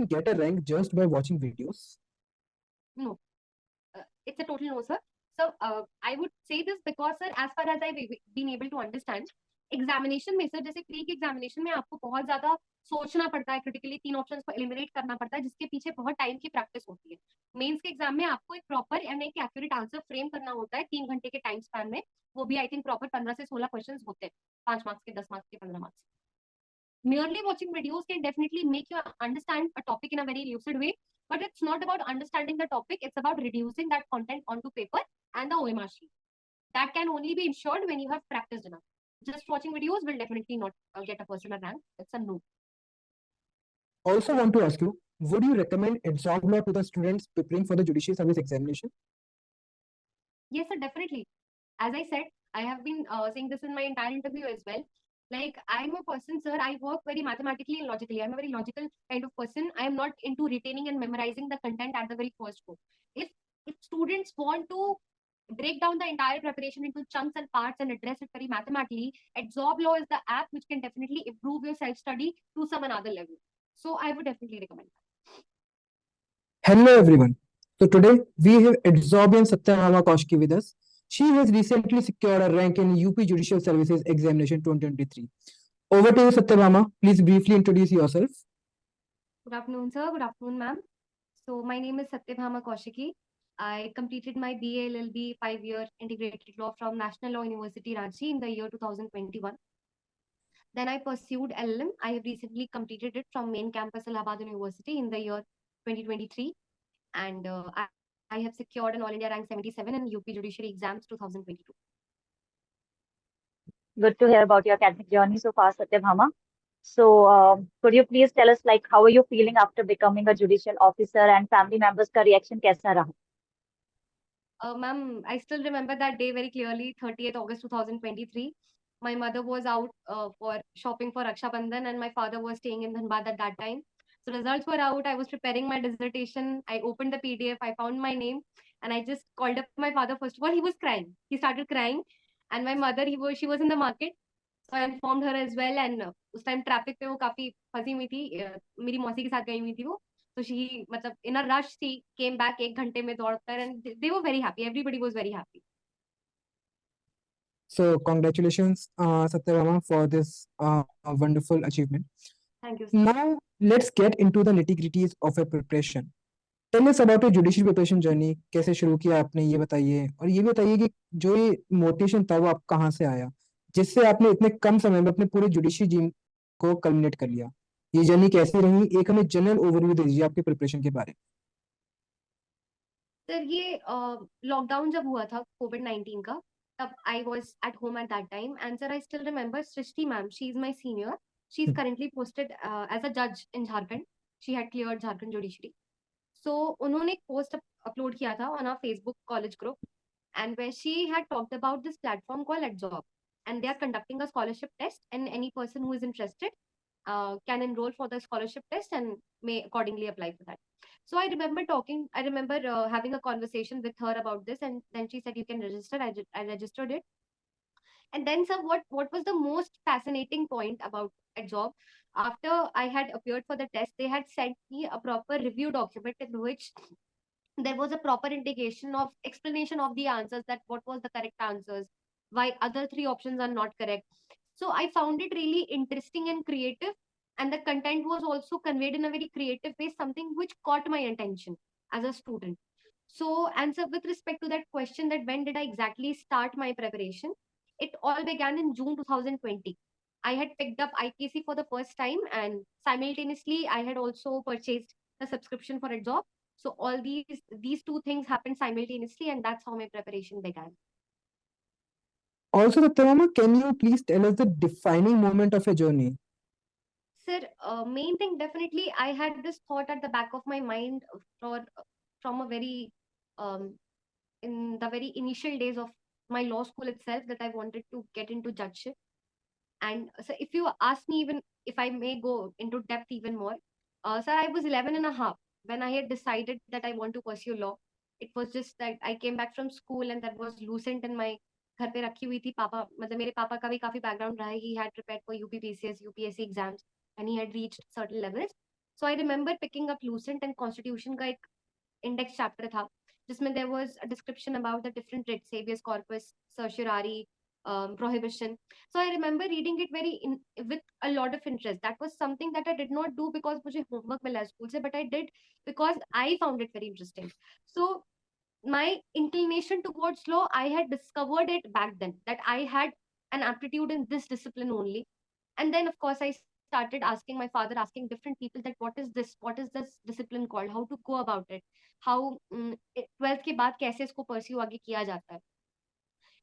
can get a rank just by watching videos? No, it's a total no, sir. So I would say this because, sir, as far as I've been able to understand, examination में sir जैसे pre के examination में आपको बहुत ज्यादा सोचना पड़ता है, क्रिटिकली 3 ऑप्शंस को एलिमिनेट करना पड़ता है, जिसके पीछे बहुत टाइम की प्रैक्टिस होती है। मेंस के एग्जाम में आपको एक प्रॉपर एंड एक एक्यूरेट आंसर फ्रेम करना होता है 3 घंटे के टाइम स्पैन में। वो भी आई थिंक प्रॉपर 15 से 16 क्वेश्चन होते हैं, 5 मार्क्स के, 10 मार्क्स के, 15 marks. Merely watching videos can definitely make you understand a topic in a very lucid way, but it's not about understanding the topic, it's about reducing that content onto paper and the OMR sheet. That can only be ensured when you have practiced enough. Just watching videos will definitely not get a person a rank. It's a no. Also want to ask you, would you recommend Exam Law to the students preparing for the judicial service examination? Yes, sir, definitely. As I said, I have been saying this in my entire interview as well. Like, I'm a person, sir, I work very mathematically and logically. I'm a very logical kind of person. I am not into retaining and memorizing the content at the very first go. If students want to break down the entire preparation into chunks and parts and address it very mathematically, Absorb Law is the app which can definitely improve your self-study to some another level. So I would definitely recommend that. Hello everyone. So today we have Adsorbian Satyabhama Koshki with us. She has recently secured a rank in UP Judicial Services Examination 2023. Over to you, Satyabhama. Please briefly introduce yourself. Good afternoon, sir. Good afternoon, ma'am. So my name is Satyabhama Kaushiki. I completed my BA LLB 5-year integrated law from National Law University, Ranchi in the year 2021. Then I pursued LLM. I have recently completed it from main campus Allahabad University in the year 2023. And I have secured an All India rank 77 in UP Judiciary Exams 2022. Good to hear about your academic journey so far, Satyabhama. So, could you please tell us, like, how are you feeling after becoming a judicial officer, and family members' ka reaction kaisa raha? Ma'am, I still remember that day very clearly, 30th August 2023. My mother was out for shopping for Raksha Bandhan and my father was staying in Dhanbad at that time. So results were out. I was preparing my dissertation. I opened the PDF. I found my name and I just called up my father. First of all, he was crying. He started crying. And my mother, she was in the market. So I informed her as well. And उस time traffic पे वो काफी फंसी हुई थी. मेरी मौसी के साथ गई हुई थी वो. So she, matlab, in a rush, she came back 1 घंटे में दौड़कर and they were very happy. Everybody was very happy. So congratulations, Satyabhama, for this wonderful achievement. Thank you. Now let's get into the nitty-gritties of a preparation. Tell us about your judicial preparation journey. कैसे शुरू किया आपने, ये बताइए, और ये बताइए कि जो ये मोटिवेशन था वो आप कहाँ से आया, जिससे आपने इतने कम समय में अपने पूरे जुडिशरी टीम को कल्मिनेट कर लिया। ये जर्नी कैसी रही, एक हमें जनरल ओवरव्यू दे दीजिए आपके प्रिपरेशन के बारे में। सर ये लॉकडाउन जब हुआ था COVID-19 का, तब I was at home at that time and sir I still remember Srishti ma'am, she is my senior. She is currently posted as a जज in Jharkhand. She had cleared Jharkhand judiciary. So उन्होंने एक post upload किया था on our Facebook college group and where she had talked about this platform called Adsorb, and they are conducting a scholarship test, and any person who is interested can enroll for the scholarship test and may accordingly apply for that. So I remember having a conversation with her about this, and then she said you can register. I registered it. And then sir, what was the most fascinating point about Adsorb? After I had appeared for the test, they had sent me a proper review document in which there was a proper indication of explanation of the answers, that what was the correct answers, why other 3 options are not correct. So I found it really interesting and creative, and the content was also conveyed in a very creative way, something which caught my attention as a student. So answer with respect to that question, that when did I exactly start my preparation, it all began in June 2020. I had picked up IPC for the first time, and simultaneously I had also purchased the subscription for Adsorb. So all these two things happened simultaneously, and that's how my preparation began. Also, Satyabhama, can you please tell us the defining moment of your journey? Sir, main thing, definitely I had this thought at the back of my mind from a very in the very initial days of my law school itself, that I wanted to get into judgeship. And so if you ask me, even if I may go into depth even more, sir, I was 11 and a half when I had decided that I want to pursue law. It was just that I came back from school and that was lucent in my घर पे रखी हुई थी. पापा, मतलब मेरे पापा का भी काफी बैकग्राउंड रहा है. He had prepared for UP PCS, UPSC exams, and he had reached certain levels. So I remember picking up Lucent and Constitution का एक index chapter था जिसमें there was a description about the different writs, habeas corpus, certiorari, prohibition. So I remember reading it with a lot of interest. That was something that I did not do because मुझे homework मिला school से, but I did because I found it very interesting. So my inclination towards law, I had discovered it back then, that I had an aptitude in this discipline only. And then, of course, I started asking my father, asking different people that what is this discipline called, how to go about it, how 12th के बाद कैसे इसको pursue आगे किया जाता है.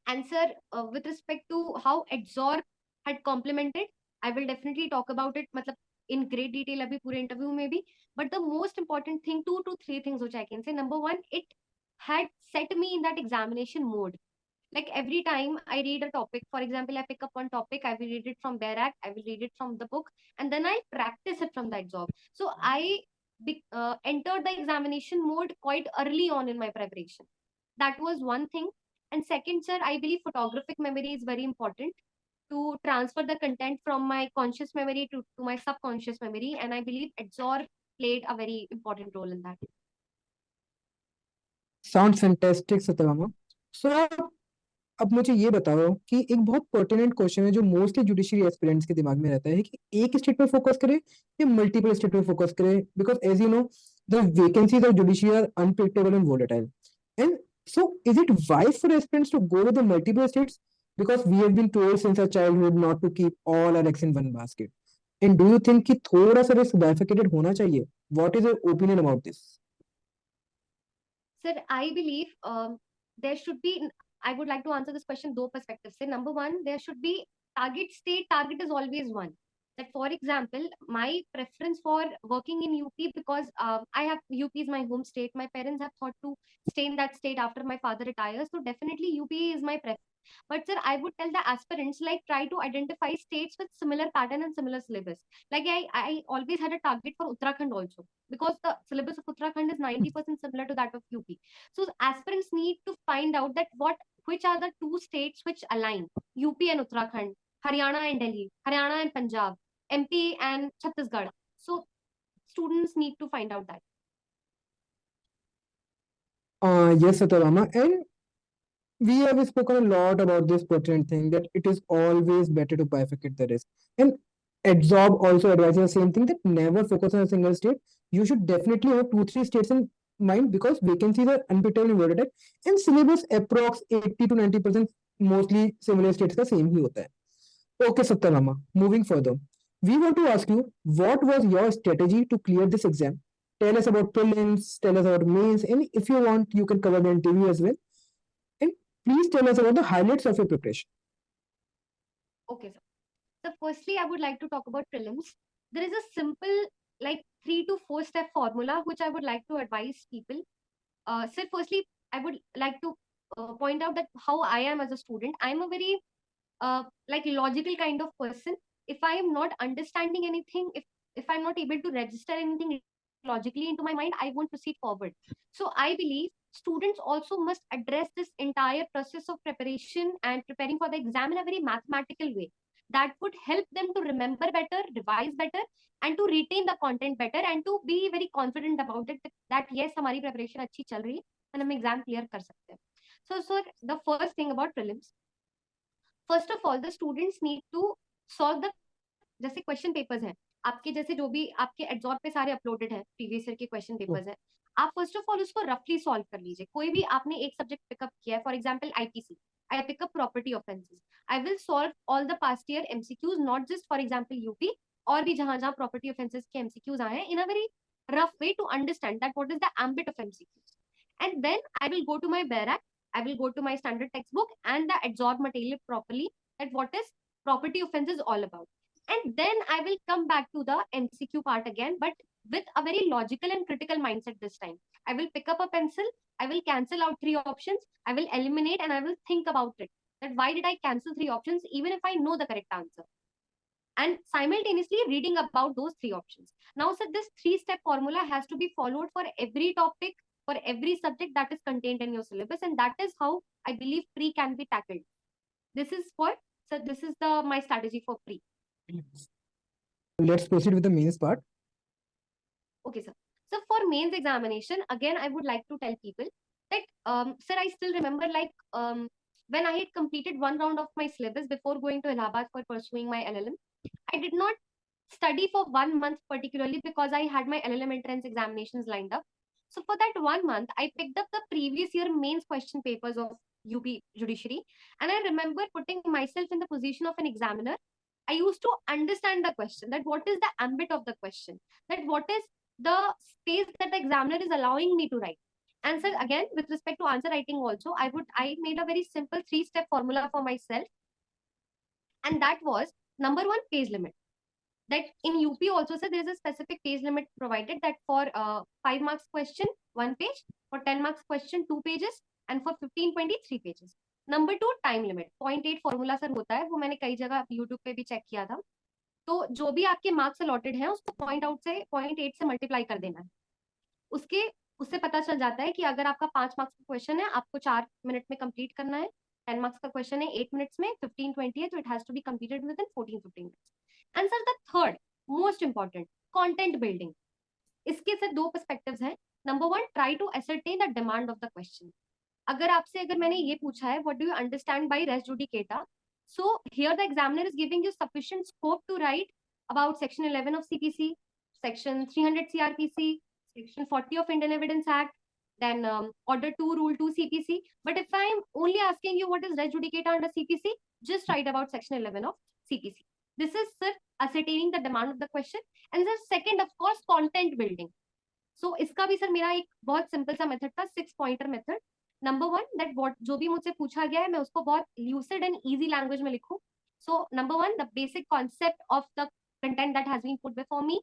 And sir, with respect to how Exor had complemented, I will definitely talk about it मतलब in great detail अभी पूरे interview में भी. But the most important thing, 2 to 3 things which I can say. Number one, it had set me in that examination mode. Like every time I read a topic, for example, I pick up one topic, I will read it from Barak, I will read it from the book, and then I practice it from the exam. So I entered the examination mode quite early on in my preparation. That was one thing. And second, sir, I believe photographic memory is very important to transfer the content from my conscious memory to my subconscious memory. And I believe Exor played a very important role in that. Sound fantastic Satyabhama. So अब मुझे ये बताओ कि एक बहुत pertinent question है जो mostly judiciary aspirants के दिमाग में रहता है कि एक स्टेट पे फोकस करे या मल्टीपल स्टेट पे फोकस करे, because as you know the vacancies of judiciary are unpredictable and volatile. And so is it wise for aspirants to go with the multiple states, because we have been told since our childhood not to keep all our eggs in one basket? And do you think कि थोड़ा सा risk bifurcated होना चाहिए? What is your opinion about this? Sir, I believe there should be, I would like to answer this question two perspectives. Say, number one, there should be target state, target is always one. That, for example, my preference for working in UP, because I have UP is my home state. My parents have thought to stay in that state after my father retires. So definitely UP is my preference. But sir, I would tell the aspirants like try to identify states with similar pattern and similar syllabus. Like I always had a target for Uttarakhand also because the syllabus of Uttarakhand is 90% similar to that of UP. So aspirants need to find out that which are the two states which align, UP and Uttarakhand, Haryana and Delhi, Haryana and Punjab, MP and Chhattisgarh. So students need to find out that. Yes, Satyabama, and we have spoken a lot about this pertinent thing that it is always better to bifurcate the risk. And Adsorb also advises the same thing, that never focus on a single state. You should definitely have 2-3 states in mind because vacancies are unpredictable and volatile. And syllabus approx 80 to 90% mostly similar states का same ही होता है. Okay, Satyabama, moving further. We want to ask you, what was your strategy to clear this exam? Tell us about prelims, tell us about mains, and if you want, you can cover the interview as well. And please tell us about the highlights of your preparation. Okay, sir. So firstly, I would like to talk about prelims. There is a simple like 3 to 4 step formula which I would like to advise people. So firstly, I would like to point out that how I am as a student. I'm a very like logical kind of person. If I am not understanding anything, if I'm not able to register anything logically into my mind, I won't proceed forward. So I believe students also must address this entire process of preparation and preparing for the exam in a very mathematical way that would help them to remember better, revise better, and to retain the content better, and to be very confident about it that yes, हमारी preparation अच्छी चल रही है and हम exam clear कर सकते हैं. So the first thing about prelims, first of all, the students need to solve the, जैसे क्वेश्चन पेपर्स हैं आपके, जैसे जो भी आपके एडजॉर्ब पे सारे अपलोडेड है प्रीवियस ईयर के क्वेश्चन पेपर्स हैं, आप फर्स्ट ऑफ ऑल उसको रफली सॉल्व कर लीजिए. कोई भी आपने एक सब्जेक्ट पिकअप किया है, for example IPC, I pick up property offences, I will solve all the past year MCQs, not just for example UP, और भी जहां जहां प्रॉपर्टी ऑफेंसेस के एमसीक्यूज आए हैं, in a very rough way to understand that what is the ambit of MCQs. And then I will go to my barrack, I will go to my standard textbook and the adsorb material properly, that what is property offenses all about. And then I will come back to the MCQ part again, but with a very logical and critical mindset this time. I will pick up a pencil, I will cancel out 3 options, I will eliminate, and I will think about it. That why did I cancel 3 options even if I know the correct answer? And simultaneously reading about those 3 options. Now, sir, this 3-step formula has to be followed for every topic, for every subject that is contained in your syllabus, and that is how I believe pre can be tackled. This is my strategy for pre. Let's proceed with the mains part. Okay, sir. So for mains examination, again, I would like to tell people that, sir, I still remember like when I had completed one round of my syllabus before going to Allahabad for pursuing my LLM, I did not study for 1 month particularly because I had my LLM entrance examinations lined up. So for that 1 month, I picked up the previous year mains question papers of UP Judiciary, and I remember putting myself in the position of an examiner. I used to understand the question, that what is the ambit of the question, that what is the space that the examiner is allowing me to write. And so again, with respect to answer writing also, I made a very simple 3-step formula for myself, and that was number one, page limit. That in UP also, sir, there is a specific page limit provided, that for 5 marks question 1 page, for 10 marks question 2 pages, and for 15-20 3 pages. Number two, time limit 0.8 formula sir होता है, वो मैंने कई जगह YouTube पे भी check किया था। तो जो भी आपके मार्क्स अलॉटेड हैं उसको 0.8 से मल्टीप्लाई कर देना है। उसके उससे पता चल जाता है कि अगर आपका 5 मार्क्स का क्वेश्चन है, आपको 4 मिनट में कंप्लीट करना है। 10 मार्क्स का क्वेश्चन है 8 मिनट्स में, 15-20 है तो it has to be completed within 14-15 minutes. And sir the third most important, content building. इसके सर दो पर्सपेक्टिव्स हैं। Number one, try to ascertain the demand of the question. अगर मैंने ये पूछा है what do you understand by res judicata, so here the examiner is giving you sufficient scope to write about section 11 of CPC, section 300 CRPC, section 40 of Indian Evidence Act, then order 2 rule 2 CPC. But if I am only asking you what is res judicata under CPC, just write about section 11 of CPC. This is, sir, ascertaining the demand of the question. And the second, of course, content building. So इसका भी sir मेरा एक बहुत simple सा method था, 6 pointer method. Number one, that what जो भी मुझसे पूछा गया है मैं उसको बहुत ल्यूसिड एंड इजी लैंग्वेज में लिखूं। So number one, the basic concept of the content that has been put before me.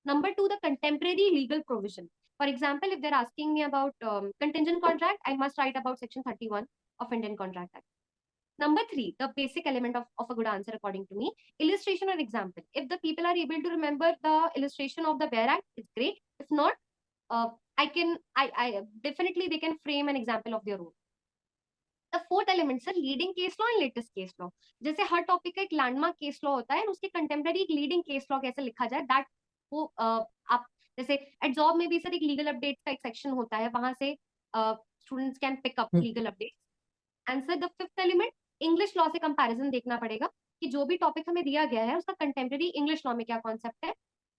Number two, the contemporary legal provision. For example, if they're asking me about contingent contract, I must write about section 31 of Indian Contract Act. Number three, the basic element of a good answer according to me, illustration or example. If the people are able to remember the illustration of the Bear Act, it's great. If not, I definitely they can frame an example of their own. The fourth element, sir, leading case law and latest case law. जैसे हर topic का एक landmark case law होता है, उसके contemporary एक leading case law कैसे लिखा जाए, दैट वो आप जैसे एडजॉब में भी सर एक लीगल अपडेट का एक सेक्शन होता है, वहां से students can pick up legal update. And sir the fifth element, English law से कंपैरिजन देखना पड़ेगा कि जो भी टॉपिक हमें दिया गया है उसका कंटेम्प्रेरी इंग्लिश लॉ में क्या कॉन्सेप्ट है।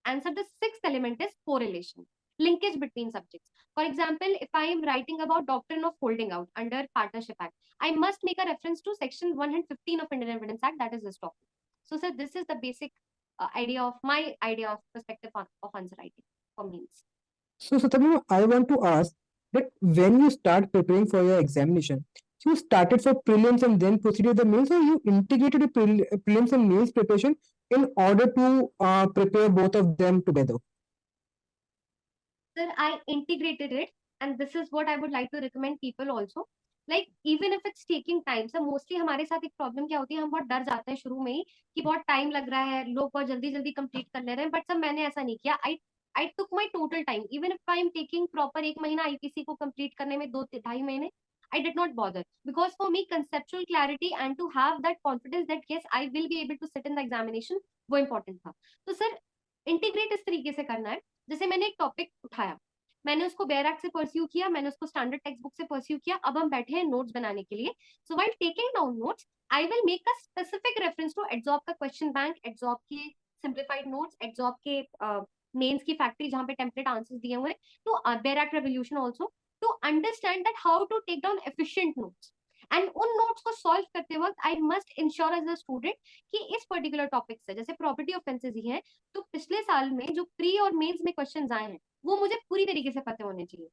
And sir the sixth element is correlation, linkage between subjects. For example, if I am writing about doctrine of holding out under Partnership Act, I must make a reference to section 115 of Indian Evidence Act, that is this topic. So, sir, this is the basic my idea of perspective of answer writing for means. So, Satyabhama, I want to ask that when you start preparing for your examination, you started for prelims and then proceeded the mains, or you integrated the prelims and mains preparation in order to prepare both of them together? Sir, I integrated it, and this is what I would like to recommend people also. Like even if it's taking time, sir, mostly हमारे साथ एक problem क्या होती है, हम बहुत डर जाते हैं शुरू में ही कि बहुत टाइम लग रहा है, लोग बहुत जल्दी जल्दी कंप्लीट कर ले रहे हैं, बट सर मैंने ऐसा नहीं किया। I took my total time, even if I am taking proper 1 महीना IPC को कंप्लीट करने में 2-2.5 महीने, I did not bother, because for me conceptual clarity and to have that confidence that yes I will be able to sit in the examination, वो important था। तो sir integrate इस तरीके से करना है, जैसे मैंने एक टॉपिक उठाया, मैंने उसको बेयर एक्ट से परस्यू किया, मैंने उसको स्टैंडर्ड टेक्स्ट बुक से परस्यू किया, अब हम बैठे हैं नोट्स बनाने के लिए। So while taking down notes, I will make a specific reference to Edjob का क्वेश्चन बैंक, एडजॉब के सिंप्लीफाइड नोट्स, एडजॉब के मेंस की फैक्ट्री जहां पे टेम्पलेट आंसर्स दिए हुए, to bare act revolution also, to understand that how to take down efficient notes. And उन notes को सॉल्व करते वक्त I must ensure as a student कि इस पर्टिकुलर टॉपिक से, जैसे प्रॉपर्टी ऑफेंसेस ही है, तो पिछले साल में जो प्री और मेंस में क्वेश्चंस आए हैं वो मुझे पूरी तरीके से पता होने चाहिए।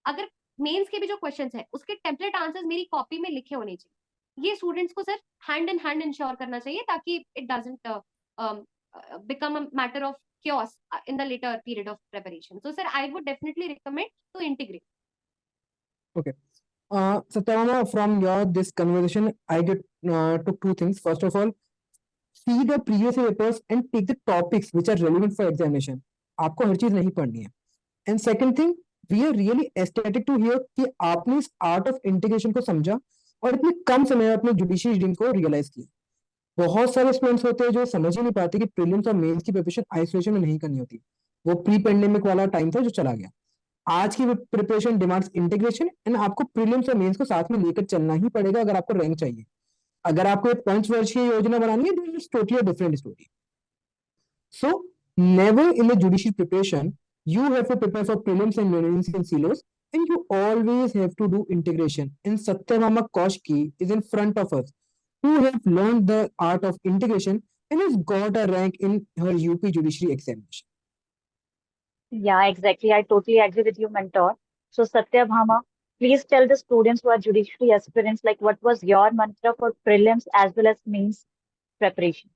अगर मेंस के भी जो क्वेश्चंस हैं उसके टेम्पलेट आंसर्स मेरी कॉपी में लिखे होने चाहिए। ये स्टूडेंट्स को sir hand in hand ensure करना चाहिए, ताकि it doesn't become a matter of chaos in the later period of preparation. So sir, I would definitely recommend to integrate. Okay. Satyabhama, from your this conversation, I get took two things. First of all, see the previous papers and take the topics which are relevant for examination. आपको हर चीज नहीं पढ़नी है। And second thing, we are really ecstatic to hear कि आपने इस art of integration को समझा और इतने कम समय में अपने जुडिशियल रीडिंग को रियलाइज किया। बहुत सारे स्टूडेंट्स होते हैं जो समझ ही नहीं पाते कि प्रीलिम्स और मेंस की प्रिपरेशन आइसोलेशन में नहीं करनी होती। वो प्री पेंडेमिक वाला टाइम था जो चला गया। आज की प्रिपरेशन डिमांड्स इंटीग्रेशन, एंड आपको प्रीलिम्स और मेंस को साथ में लेकर चलना ही पड़ेगा अगर आपको रैंक चाहिए। अगर आपको एक पंचवर्षीय योजना बनानी है, तो it's totally different story. So never in the judicial preparation you have to prepare for prelims and mains and silos, and you always have to do integration. And Satyabhama Koshki is in front of us, who have learned the art of integration and has got a rank in her UP judiciary examination. Yeah, exactly. I totally agree with you, mentor. So, Satyabhama, please tell the students who are judiciary aspirants, like what was your mantra for prelims as well as means preparation?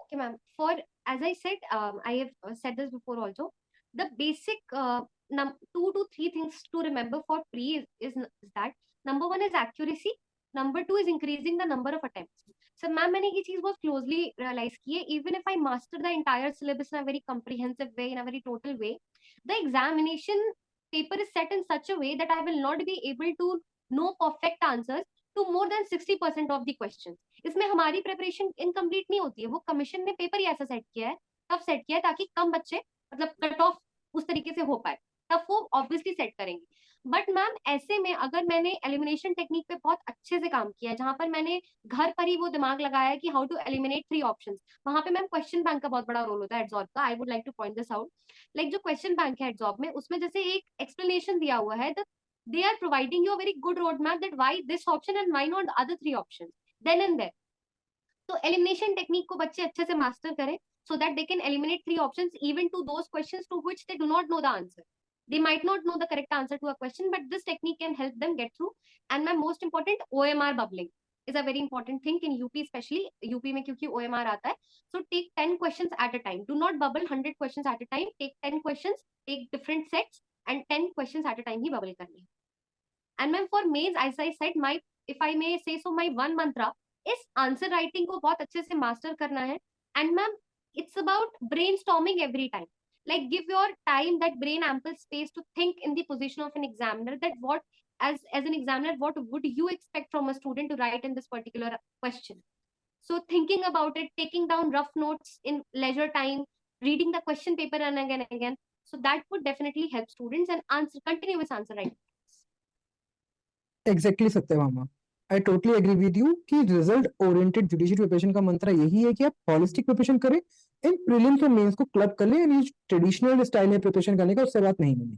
Okay, ma'am. For, as I said, I have said this before also. The basic 2 to 3 things to remember for pre is that number one is accuracy. Number two is increasing the number of attempts. So, ma'am, मैंने ये चीज बहुत closely realize की है. Even if I master the entire syllabus in a very comprehensive way, in a very total way, the examination paper is set in such a way that I will not be able to know perfect answers to more than 60% of the questions. इसमें हमारी preparation incomplete नहीं होती है, वो commission ने paper ही ऐसा set किया है, तब सेट किया है ताकि कम बच्चे मतलब कट ऑफ उस तरीके से हो पाए, तब वो ऑब्वियसली सेट करेंगे। बट मैम ऐसे में अगर मैंने एलिमिनेशन टेक्निक पे बहुत अच्छे से काम किया है, जहां पर मैंने घर पर ही वो दिमाग लगाया है कि हाउ टू एलिमिनेट 3 ऑप्शंस, वहां पे मैम क्वेश्चन बैंक का बहुत बड़ा रोल होता है एडजॉर्ब का। आई would like two point this out. Like जो क्वेश्चन बैंक है एडजॉर्ब में, उसमें जैसे एक एक्सप्लेनेशन दिया हुआ है, they are providing you a very good roadmap that why this option and why not the other 3 options then and there. तो एलिमिनेशन टेक्निक को बच्चे अच्छे से मास्टर करें so that they can eliminate 3 options even to those questions to which they do not know the answer. They might not know the correct answer to a question, but this technique can help them get through. And my most important, OMR bubbling is a very important thing in UP, especially UP में क्योंकि OMR आता है. So take 10 questions at a time. Do not bubble 100 questions at a time. Take 10 questions, take different sets, and 10 questions at a time he bubble करनी है. And ma'am, for mains, as I said, my, if I may say so, my one mantra is answer writing को बहुत अच्छे से master करना है. And ma'am it's about brain storming every time. Like give your time that brain ample space to think in the position of an examiner, that what as an examiner what would you expect from a student to write in this particular question. So thinking about it, taking down rough notes in leisure time, reading the question paper and again, so that would definitely help students and answer continuous answer writing. Exactly Satyabhama, I totally agree with you कि result oriented judicial preparation का मंत्र यही है कि आप holistic preparation करें, इन prelims और मेंस को क्लब कर लें, एंड ये ट्रेडिशनल स्टाइल है प्रिपरेशन करने का, उससे बात नहीं बनी।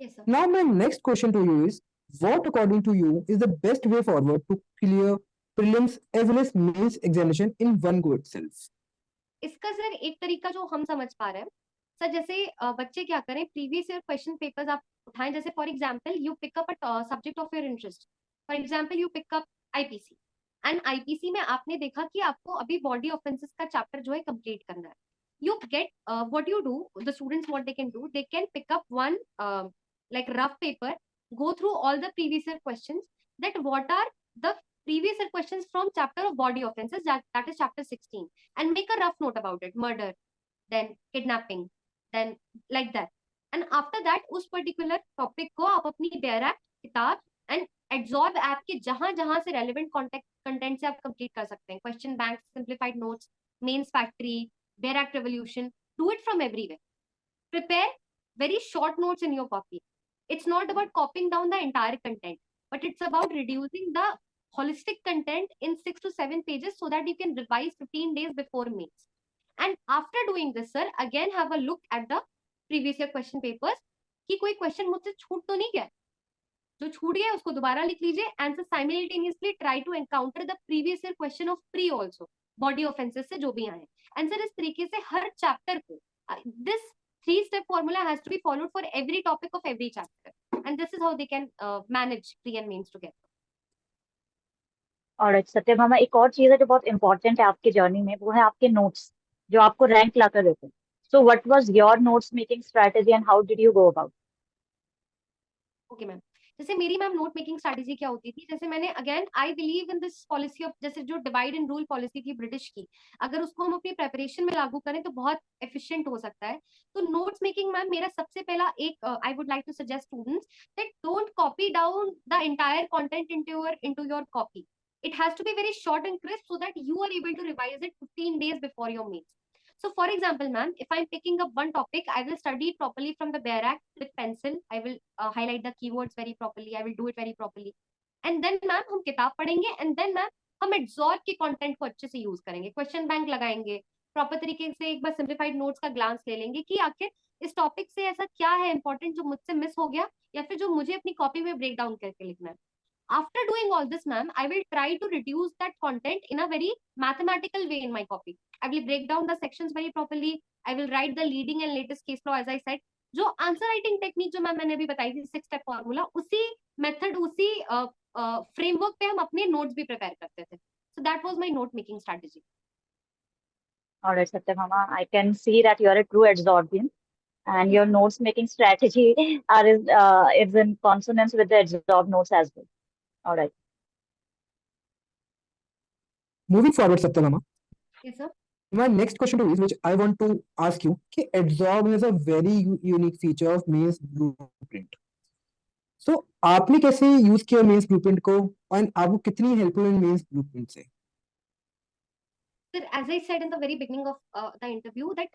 Yes, sir. Now my next question to you is, what according to you is the best way forward to clear prelims as well as mains examination in one go itself? इसका sir एक तरीका जो हम समझ पा रहे हैं sir, जैसे बच्चे क्या करें, प्रीवियस ईयर क्वेश्चन पेपर्स आप उठाएं. जैसे for example you pick up a subject of your interest, for example you pick up IPC, and IPC में आपने देखा कि आपको अभी बॉडी ऑफेंसेस का चैप्टर जो है कंप्लीट करना है. You get what you do, the students what they can do, they can pick up one like rough paper, go through all the previous year questions, that what are the previous year questions from chapter of body offenses, that is chapter 16, and make a rough note about it, murder, then kidnapping, then like that. And after that उस particular topic को आप अपनी bear app किताब and adsorb app के जहां जहां से relevant content से आप कंप्लीट कर सकते हैं. Question bank, simplified notes, mains factory, bare act revolution, do it from everywhere. Prepare very short notes in your copy. It's not about copying down the entire content, but it's about reducing the holistic content in 6 to 7 pages so that you can revise 15 days before mains. And after doing this, sir, again have a look at the previous year question papers कि कोई question मुझसे छूट तो नहीं गया. जो छूट गया उसको दोबारा लिख लीजिए, and simultaneously try to encounter the previous year question of pre also, body offences से जो भी आए. एंड सर इस तरीके से हर चैप्टर को this 3-step formula has to be followed for every topic of every chapter, and this is how they can manage pre and mains together. और सत्यभामा, एक और चीज है जो बहुत इंपॉर्टेंट है आपके जर्नी में, वो है आपके नोट्स जो आपको रैंक ला कर देते हैं. So what was your notes making strategy and how did you go about? Okay ma'am, जैसे मेरी मैम नोट मेकिंग स्ट्रैटेजी क्या होती थी, जैसे मैंने again I believe in this policy of, जैसे जो डिवाइड एंड रूल पॉलिसी थी ब्रिटिश की, अगर उसको हम अपनी प्रेपरेशन में लागू करें तो बहुत एफिशिएंट हो सकता है. तो नोट्स मेकिंग मैम मेरा सबसे पहला एक I would like to suggest students that don't copy down the entire content into your copy. It has to be very short and crisp so that you are able to revise it 15 days before your mains. So for example, ma'am, if I'm picking up one topic, I will study it properly from the bare act with pencil. I will highlight the keywords very properly. I will do it very properly. And then ma'am हम किताब पढ़ेंगे, and then ma'am हम absorb के content को अच्छे से use करेंगे, question bank लगाएंगे, प्रॉपर तरीके से एक बार सिंप्लीफाइड नोट्स का ग्लांस ले लेंगे कि आखिर इस टॉपिक से ऐसा क्या है इंपॉर्टेंट जो मुझसे मिस हो गया, या फिर जो मुझे अपनी कॉपी में ब्रेक डाउन करके लिखना है. After doing all this, ma'am, I will try to reduce that content in a very mathematical way in my copy. I will break down the sections very properly. I will write the leading and latest case law, as I said. जो answer writing technique जो ma'am मैंने अभी बताई थी, 6 step formula, उसी method, उसी framework पे हम अपने नोट्स भी प्रिपेयर करते थे. So that was my note making strategy. All right, Satyabhama, I can see that you are a true absorbian, and your notes making strategy is in consonance with the absorb notes as well. All right. Moving forward, Satyabhama, Yes, sir. my next question to you is, which I want to ask you, कि absorb is a very unique feature of Mains blueprint. So आपने कैसे use किया mains blueprint को, और आपको कितनी helpful है mains blueprint से? Sir, as I said in the very beginning of the interview, that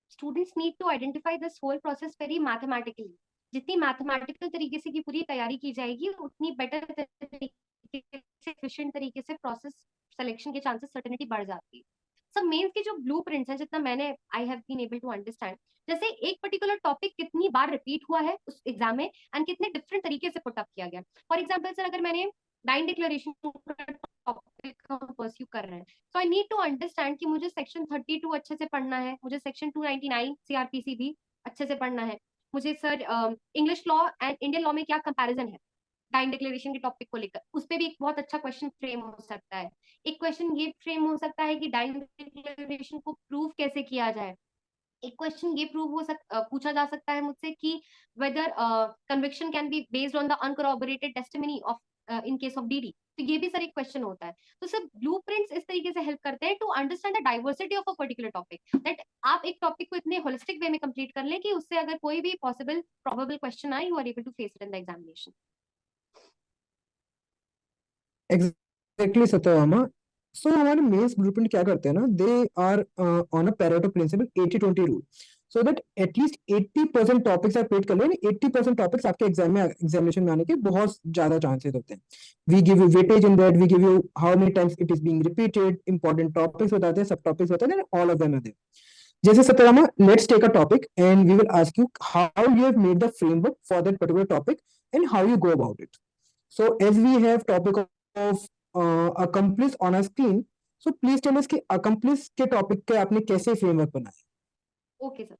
students need to identify this whole process very mathematically. जितनी मैथमेटिकल तरीके से की पूरी तैयारी की जाएगी, उतनी बेटर तरीके से, एफिशिएंट तरीके से प्रोसेस सिलेक्शन के चांसेस, सर्टेनिटी बढ़ जाती है. सब मेंस के जो ब्लूप्रिंट्स हैं, जितना मैंने I have been able to understand, जैसे एक पर्टिकुलर टॉपिक कितनी बार रिपीट हुआ है उस एग्जाम में, एंड कितने डिफरेंट तरीके से पुट अप किया गया. फॉर एग्जाम्पल सर, अगर मैंने 9 डिक्लेरेशन टॉपिक हम परस्यू कर रहे हैं, तो आई नीड टू अंडरस्टैंड कि मुझे सेक्शन 32 अच्छे से पढ़ना है, मुझे सेक्शन 299 सीआरपीसी भी अच्छे से पढ़ना है, मुझे sir English law and Indian law में क्या कंपैरिजन है डाइन डिक्लेरेशन के टॉपिक को लेकर, उस पर भी एक बहुत अच्छा क्वेश्चन फ्रेम हो सकता है. एक क्वेश्चन ये फ्रेम हो सकता है कि डाइन डिक्लेरेशन को प्रूव कैसे किया जाए. एक क्वेश्चन ये पूछा जा सकता है मुझसे कि whether conviction can be based on the uncorroborated testimony of in case of DD. तो ये भी सर एक क्वेश्चन होता है. तो सर ब्लूप्रिंट्स इस तरीके से हेल्प करते हैं to understand the diversity of a particular topic, that आप एक टॉपिक को इतने होलिस्टिक वे में कंप्लीट कर लें कि उससे अगर कोई भी पॉसिबल प्रोबेबल क्वेश्चन आए, you are able to face it in the examination. Exactly Satyabhama. So हमारे मेंस ब्लूप्रिंट क्या करते हैं ना, they are on a Pareto principle 80-20 rule, so that at least 80% topics आप क्रिएट कर लें. 80% टॉपिक्स आपके एग्जामिनेशन में आने के बहुत ज्यादा चांसेस होते हैं. We give you weightage in that, we give you how many times it is being repeated, important topics बताते हैं, सब टॉपिक्स बताते हैं, all of them are there. जैसे Satyabhama, let's take a topic and we will ask you how you have made the framework for that particular topic and how you go about it. So as we have topic of accomplice on our screen, so please tell us कि accomplice के topic के आपने कैसे framework बनाया? Okay sir.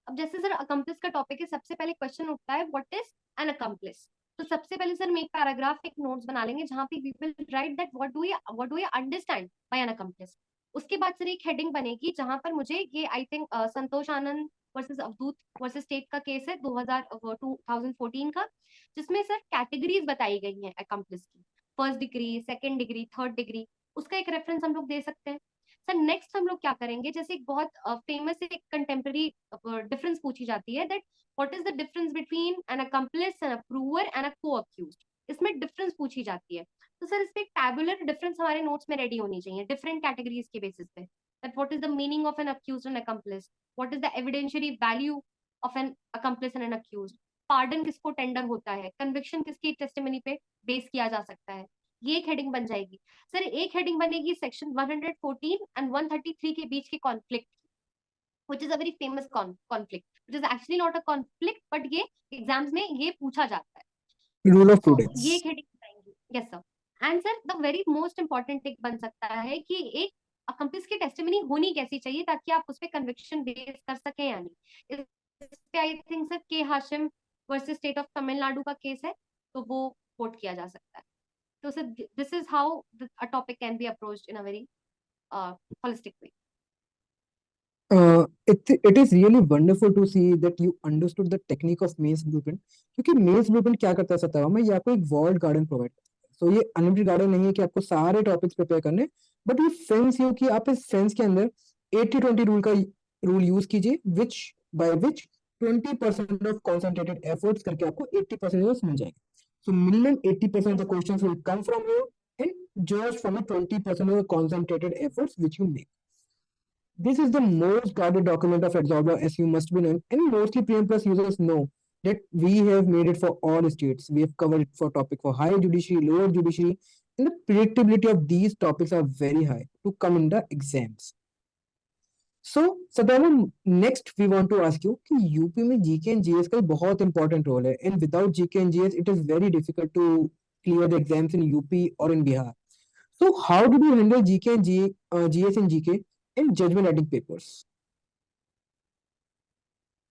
अब जैसे sir accomplish का topic है, सबसे पहले क्वेश्चन उठता है व्हाट इज एन अकम्प्लिस. तो सबसे पहले सर हम एक पैराग्राफ, एक नोट्स बना लेंगे जहां पे we will write that what do you understand by an accomplice. उसके बाद सर एक हेडिंग बनेगी जहां पर मुझे ये I think Santosh Anand versus Avdhoot versus state का केस है 2014 का, जिसमें सर कैटेगरीज बताई गई हैं अकम्प्लिस की, first degree, second degree, third degree. उसका एक रेफरेंस हम लोग दे सकते हैं. सर नेक्स्ट हम लोग क्या करेंगे, जैसे एक बहुत फेमस एक कंटेम्प्रेरी डिफरेंस पूछी जाती है, that what is the difference between an accomplice, an approver and a co-accused. इसमें डिफरेंस पूछी जाती है. तो सर इस पे एक टैबुलर डिफरेंस हमारे नोट्स में रेडी होनी चाहिए डिफरेंट कैटेगरीज के बेसिस पे, that what is the meaning of an accused and accomplice, what is the evidentiary value of an accomplice and an accused, pardon किसको टेंडर होता है, कन्विक्शन किसकी टेस्टिमनी पे बेस किया जा सकता है. ये एक हेडिंग बन जाएगी. सर एक हेडिंग बनेगी सेक्शन 114 एंड 133 के बीच के conflict, which is a very famous conflict, which is actually not a conflict, but ये एग्जाम्स में ये पूछा जाता है. Rule of तो prudence. ये एक हेडिंग बताएंगे. Yes sir. And sir the very most important tick बन सकता है कि एक अकम्प्लिस की टेस्टिमनी होनी कैसी चाहिए ताकि आप उस पर कन्विक्शन बेस कर सकें या नहीं. इस पे आई थिंक सर के Hashim versus state of Tamil Nadu का केस है, तो वो कोट किया जा सकता है. So this is how a topic can be approached in a very holistic way. It is really wonderful to see that you understood the technique of Maze Blueprint. क्योंकि Maze Blueprint क्या करता है सत्तावा, ये आपको एक वर्ल्ड गार्डन प्रोवाइड करता है. सो ये अनलिमिटेड गार्डन नहीं है कि आपको सारे टॉपिक्स प्रिपेयर करने, बट ये फेंस यू कि आप इस फेंस के अंदर 80-20 रूल यूज कीजिए, by which 20% of concentrated efforts करके आपको 80% मिल जाएंगे. So minimum 80% of the questions will come from you and just from the 20% of the concentrated efforts which you make. This is the most guarded document of Adsorber, as you must be known, and mostly PM Plus users know that we have made it for all states. We have covered it for topic for higher judiciary, lower judiciary, and the predictability of these topics are very high to come in the exams. So Sadhana, next we want to ask you कि UP में GK and GS का बहुत important role है, and without GK and GS it is very difficult to clear the exams in UP और in Bihar. So how do you handle GK and GS and GK in judgement writing papers?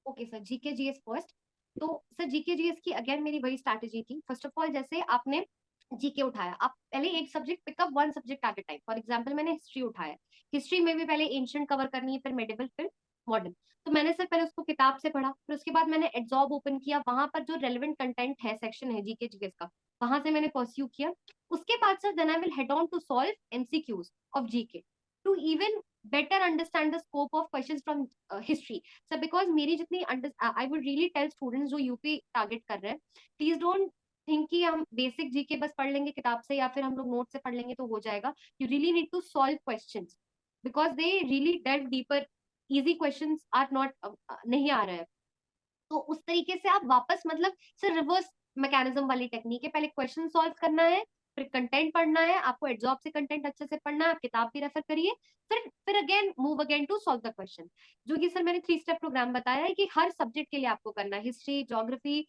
Okay sir, GK GS first. तो sir GK GS की again मेरी वही strategy थी. First of all, जैसे आपने GK उठाया, आप पहले एक subject pickup one subject at a time. For example मैंने हिस्ट्री उठाया, हिस्ट्री में भी पहले एंशिएंट कवर करनी है, फिर मेडिवल, फिर मॉडर्न. तो मैंने सर पहले उसको किताब से पढ़ा, फिर उसके बाद मैंने एडजॉब ओपन किया, वहां पर जो रेलेवेंट कंटेंट है, सेक्शन है जीके जीएस का, वहां से मैंने परस्यू किया. उसके बाद sir then I will head on to solve MCQs of GK to even better understand the scope of questions from history. So because मेरी जितनी I would really tell students जो यूपी टारगेट कर रहे हैं, please don't think कि हम basic GK बस पढ़ लेंगे किताब से या फिर हम लोग नोट से पढ़ लेंगे तो हो जाएगा. You really need to solve questions because they really delve deeper. Easy questions are not, नहीं आ रहे हैं. तो उस तरीके से आप वापस, मतलब सिर्फ रिवर्स मैकेनिज्म वाली टेक्निक है. पहले क्वेश्चन सॉल्व करना है, फिर कंटेंट पढ़ना है, आपको एडजॉब से कंटेंट अच्छे से पढ़ना है, आप किताब भी रेफर करिए, फिर again move again to solve the question. जो कि सर मैंने 3 स्टेप प्रोग्राम बताया है कि हर सब्जेक्ट के लिए आपको करना है. हिस्ट्री, ज्योग्राफी,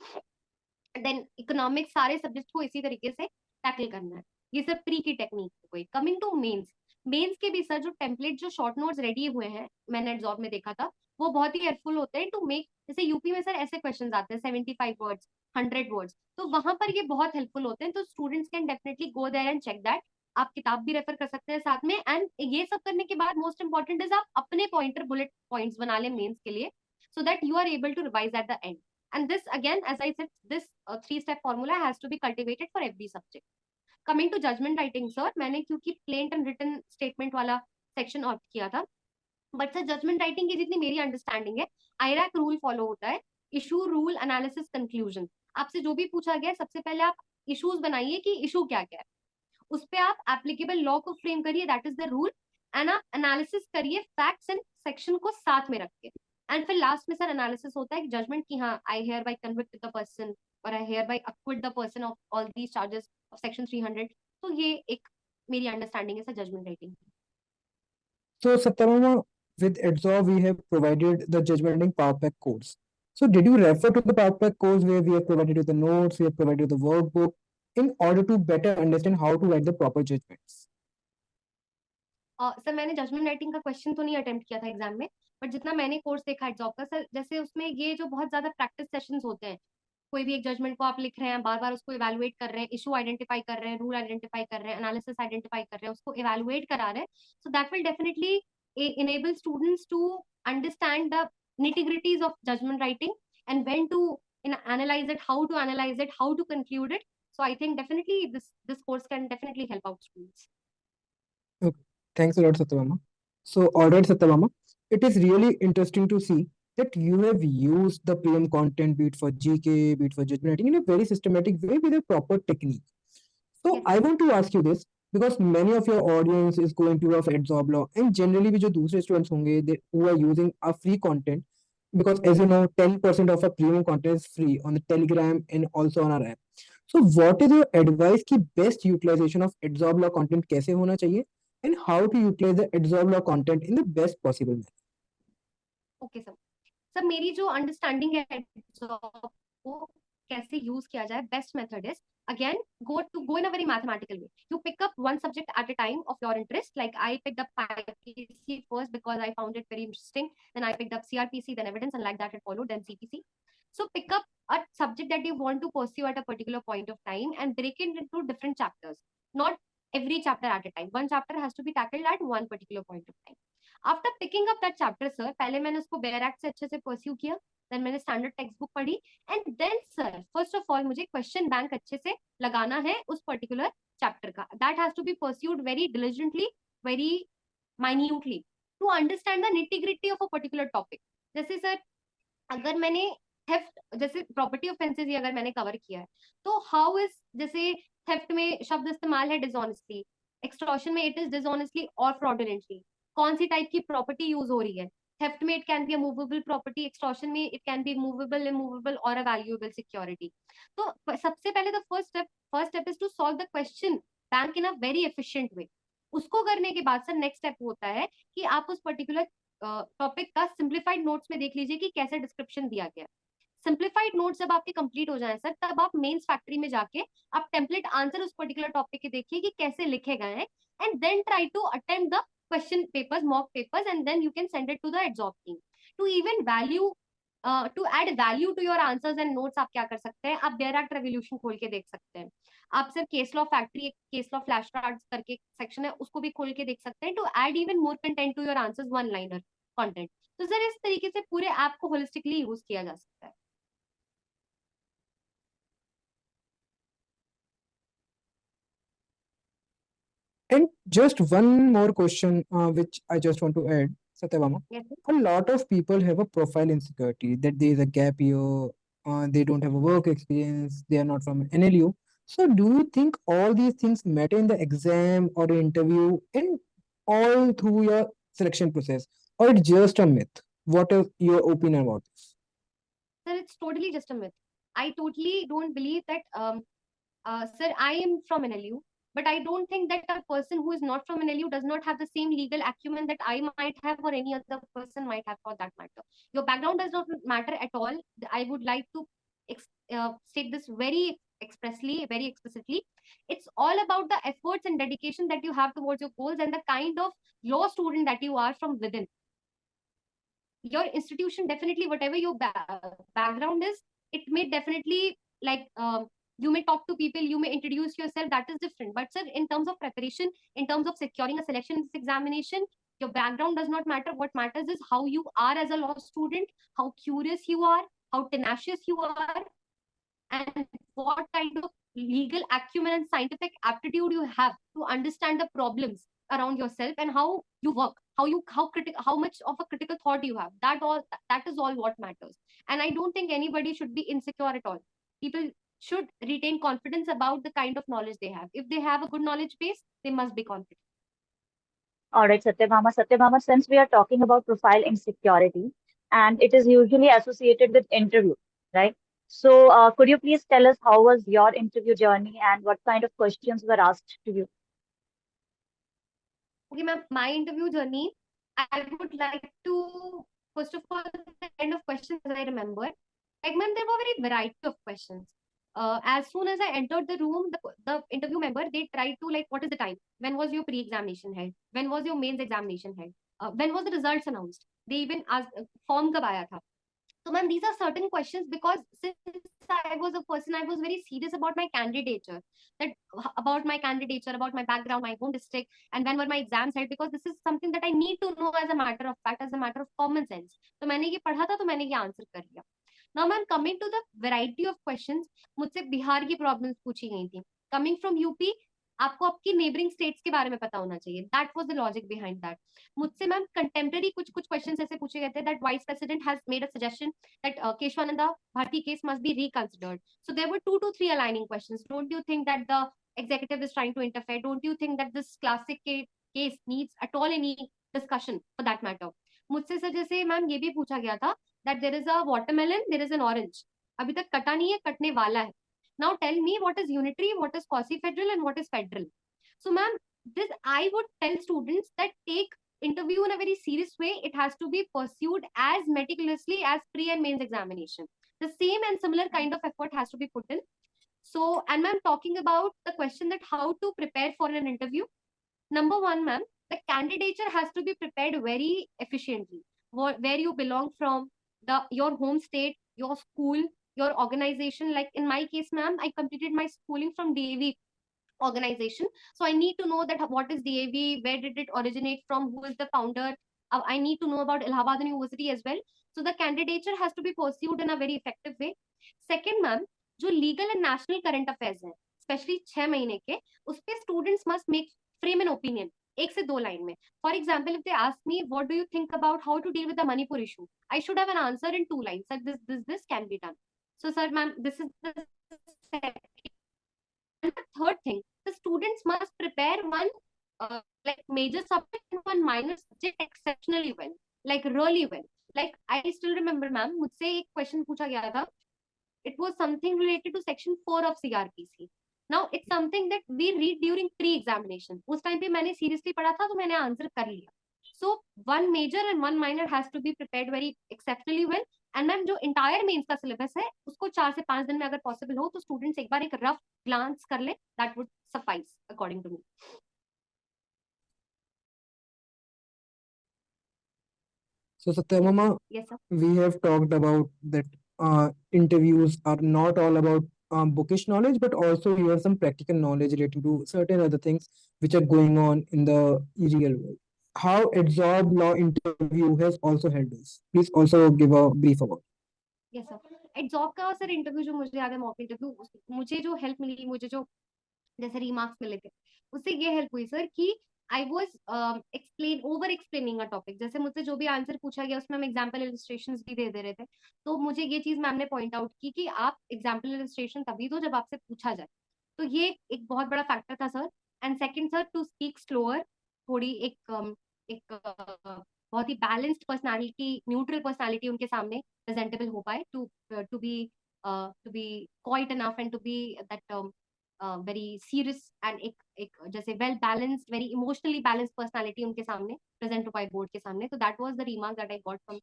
देन इकोनॉमिक्स, सारे सब्जेक्ट को इसी तरीके से टैकल करना है. ये सब प्री की टेक्निक है. कोई कमिंग टू मेंस, मेंस के भी सर जो टेम्पलेट, जो शॉर्ट नोट्स रेडी हुए हैं, मैंने एडजॉब में देखा था, वो बहुत ही हेल्पफुल होते हैं टू मेक. जैसे यूपी में सर ऐसे क्वेश्चंस आते हैं 75 वर्ड्स, 100 वर्ड्स, तो वहां पर ये बहुत हेल्पफुल होते हैं. तो students can definitely go there and check that. आप किताब भी रेफर कर सकते हैं साथ में. एंड ये सब करने के बाद मोस्ट इंपॉर्टेंट इज आप अपने पॉइंटर, बुलेट पॉइंट्स बना लें मेंस के लिए, so that you are able to revise at the end. And this again, as I said, this 3-step formula has to be cultivated for every subject. Coming to judgment writing, sir, मैंने क्योंकि plain and written statement वाला section opt किया था, but sir judgement writing की जितनी मेरी understanding है, आईरैक rule follow होता है. Issue, rule, analysis, conclusion. आपसे जो भी पूछा गया, सबसे पहले आप इश्यूज बनाइए कि इशू क्या क्या है, उस पर आप एप्लीकेबल लॉ को फ्रेम करिए, that is the rule. And आप एनालिसिस करिए फैक्ट्स एंड सेक्शन को साथ में रख के. एंड फिर लास्ट में सर एनालिसिस होता है कि जजमेंट की, हाँ, I hereby convict the person और I hereby acquit the person of all these charges of section 300. तो ये एक मेरी अंडरस्टैंडिंग है sir judgement writing. So Satyabama, with Adsorb we have provided the judgment in PowerPack course. So did you refer to the PowerPack course where we have provided you the notes, we have provided the workbook in order to better understand how to write the proper judgments? Sir मैंने judgment writing का question तो नहीं attempt किया था exam में, but जितना मैंने course देखा है जॉब का सर, जैसे उसमें ये जो बहुत ज्यादा प्रैक्टिस सेशंस होते हैं, कोई भी एक जजमेंट को आप लिख रहे हैं, बार बार उसको इवैल्यूएट कर रहे हैं, इशू आइडेंटिफाई कर रहे हैं, रूल आइडेंटिफाई कर रहे हैं, एनालिसिस आइडेंटिफाई कर रहे हैं, उसको इवैल्यूएट करा रहे हैं. So that will definitely enable students to understand the nitty-gritties of judgment writing and when to analyze it, how to analyze it, how to conclude it. So I think definitely this course can definitely help out students. Okay, thanks a lot, Satyabama. So, all right, Satyabama, it is really interesting to see that you have used the PM content, be it for GK, be it for judgment writing, in a very systematic way with a proper technique. So Yes. I want to ask you this because many of your audience is going to have Adsorb law, and generally भी जो दूसरे students होंगे who are using a free content, because as you know 10% of our premium content is free on the Telegram and also on our app. So what is your advice कि best utilization of Adsorb law content कैसे होना चाहिए and how to utilize the Adsorb law content in the best possible manner? Okay sir. Sir मेरी जो understanding है Adsorb को कैसे use किया जाए, best method is again go in a very mathematical way. You pick up one subject at a time of your interest. Like I picked up IPC first because I found it very interesting. Then I picked up CRPC, then evidence, and like that it followed, then CPC. So pick up a subject that you want to pursue at a particular point of time and break it into different chapters. Not every chapter at a time. One chapter has to be tackled at one particular point of time. After picking up that chapter, sir, पहले मैंने उसको bare act से अच्छे से pursue किया, then मैंने standard text book पढ़ी, and then sir first of all मुझे क्वेश्चन बैंक अच्छे से लगाना है उस पर्टिकुलर चैप्टर का. That has to be pursued very diligently, very minutely to understand the nitty gritty of a particular topic. जैसे सर अगर मैंने थेफ्ट जैसे प्रॉपर्टी ऑफेंसेस ही अगर मैंने कवर किया है, तो हाउ इज, जैसे थेफ्ट में शब्द इस्तेमाल है डिसऑनेस्टली, एक्सटॉर्शन में इट इज डिसऑनेस्टली और फ्रॉडुलेंटली, कौन सी टाइप की प्रॉपर्टी यूज हो रही है. थेफ्ट में it can be a movable property, extortion में it can be movable, immovable और अ वैल्यूएबल सिक्योरिटी. तो सबसे पहले the first step is to solve the question bank in a very efficient way. उसको करने के बाद सर नेक्स्ट स्टेप होता है कि आप उस पर्टिकुलर टॉपिक का सिंप्लीफाइड नोट्स में देख लीजिए कि कैसे डिस्क्रिप्शन दिया गया. सिंप्लीफाइड नोट्स जब आपके कंप्लीट हो जाए सर, तब आप मेंस फैक्ट्री में जाके आप टेम्पलेट आंसर उस पर्टिकुलर टॉपिक के देखिए कि कैसे लिखे गए हैं, and then try to attempt the question papers, mock papers, and then you can send it to the exam team to even value to add value to your answers and notes. आप क्या कर सकते हैं, आप their act revolution खोल के देख सकते हैं. आप सर केस लॉ फैक्ट्री, एक केस लॉ फ्लैश कार्ड्स करके सेक्शन है, उसको भी खोल के देख सकते हैं to add even more content to your answers, one liner content. तो सर इस तरीके से पूरे ऐप को होलिस्टिकली यूज किया जा सकता है. And just one more question, which I just want to add, Satyabama. Yes, sir. A lot of people have a profile insecurity that there is a gap year, they don't have a work experience, they are not from NLU. So, do you think all these things matter in the exam or interview and all through your selection process, or it's just a myth? What is your opinion about this? Sir, it's totally just a myth. I totally don't believe that, sir, I am from NLU, but I don't think that a person who is not from NLU does not have the same legal acumen that I might have or any other person might have for that matter. Your background does not matter at all. I would like to state this very expressly, very explicitly. It's all about the efforts and dedication that you have towards your goals and the kind of law student that you are from within. Your institution, definitely whatever your background is, it may definitely, like, you may talk to people, you may introduce yourself, that is different. But sir, in terms of preparation, in terms of securing a selection in this examination, your background does not matter. What matters is how you are as a law student, how curious you are, how tenacious you are, and what kind of legal acumen and scientific aptitude you have to understand the problems around yourself, and how you work, how much of a critical thought you have. That is all what matters. And I don't think anybody should be insecure at all. People should retain confidence about the kind of knowledge they have. If they have a good knowledge base, they must be confident. All right, Satyabhama. Satyabhama, since we are talking about profile insecurity, and it is usually associated with interview, right? So, could you please tell us how was your interview journey and what kind of questions were asked to you? Okay, ma'am, my interview journey, I would like to, first of all, the kind of questions I remember. Like, ma'am, there were very variety of questions. As soon as I entered the room, the interview member, they tried to, like, what is the time? When was your pre-examination held? When was your mains examination held? When was the results announced? They even asked, form kab aaya tha? So, ma'am, these are certain questions because since I was a person, I was very serious about my candidature, that about my candidature, about my background, my home district, and when were my exams held, because this is something that I need to know as a matter of fact, as a matter of common sense. तो मैंने ये पढ़ा था, तो मैंने ये answer कर लिया. Now, ma'am, coming to the variety of questions, मुझसे बिहार की प्रॉब्लम्स पूछी गई थी. Coming from UP, आपको आपकी नेबरिंग स्टेट्स के बारे में पता होना चाहिए. That was the logic behind that. मुझसे मैम कंटेम्प्रेरी कुछ कुछ क्वेश्चंस ऐसे पूछे गए थे that vice president has made a suggestion that Keshavananda Bharati case must be reconsidered. So there were 2 to 3 aligning questions. Don't you think that the executive is trying to interfere? Don't you think that this classic case needs at all any discussion for that matter? मुझसे sir जैसे ma'am ये भी पूछा गया था that there is a watermelon, there is an orange. अभी तक कटा नहीं है, कटने वाला है. Now tell me what is unitary, what is quasi-federal, and what is federal. So, ma'am, this I would tell students that take interview in a very serious way. It has to be pursued as meticulously as pre and mains examination. The same and similar kind of effort has to be put in. So, and ma'am, talking about the question that how to prepare for an interview. Number one, ma'am, the candidature has to be prepared very efficiently. Where you belong from, your home state, your school, your organization. Like in my case, ma'am, I completed my schooling from DAV organization. So I need to know that what is DAV, where did it originate from, who is the founder. I need to know about Allahabad University as well. So the candidature has to be pursued in a very effective way. Second, ma'am, जो legal and national current affairs हैं, especially 6 महीने के, उस पे students must make frame an opinion. एक से दो line में. For example, if they ask me, what do you think about how to deal with the Manipur issue? I should have an answer in 2 lines. That this can be done. So, sir, ma'am, this is the second. And the third thing, the students must prepare one like major subject and one minor subject exceptionally well, like really well. Like I still remember, ma'am, मुझसे एक question पूछा गया था. It was something related to section 4 of CRPC. Now it's something that we read during pre-examination. उस time पे मैंने seriously पढ़ा था तो मैंने आंसर कर लिया. So one major and one minor has to be prepared very exceptionally well. And ma'am जो entire मेंस का सिलेबस है उसको 4 से 5 दिन में अगर पॉसिबल हो तो स्टूडेंट्स एक बार एक रफ ग्लांस कर ले. That would suffice according to me. So Satyabhama, Yes, sir. we have talked about that interviews are not all about bookish knowledge, but also you have some practical knowledge related to certain other things which are going on in the real world. How Absorb Law interview has also helped us. Please also give a brief about. Yes sir. Edjob का sir interview जो मुझे याद है, mock interview, मुझे जो help मिली, मुझे जो जैसे रिमार्क्स मिले थे, उससे ये हेल्प हुई सर कि I was over explaining a topic. जैसे मुझसे जो भी आंसर पूछा गया उसमें हम एग्जाम्पल इलस्ट्रेशन भी दे रहे थे. तो मुझे ये चीज मैम ने पॉइंट आउट की कि आप एग्जाम्पल इलस्ट्रेशन तभी दो जब आपसे पूछा जाए. तो ये एक बहुत बड़ा फैक्टर था sir. And second sir, to speak slower. थोड़ी एक बहुत ही बैलेंस्ड पर्सनालिटी, न्यूट्रल पर्सनालिटी उनके सामने प्रेजेंटेबल हो पाए, to be quiet enough and to be that very serious and एक जैसे well balanced, very emotionally balanced personality उनके सामने प्रेजेंट हो पाए बोर्ड के सामने. तो that was the remark that I got from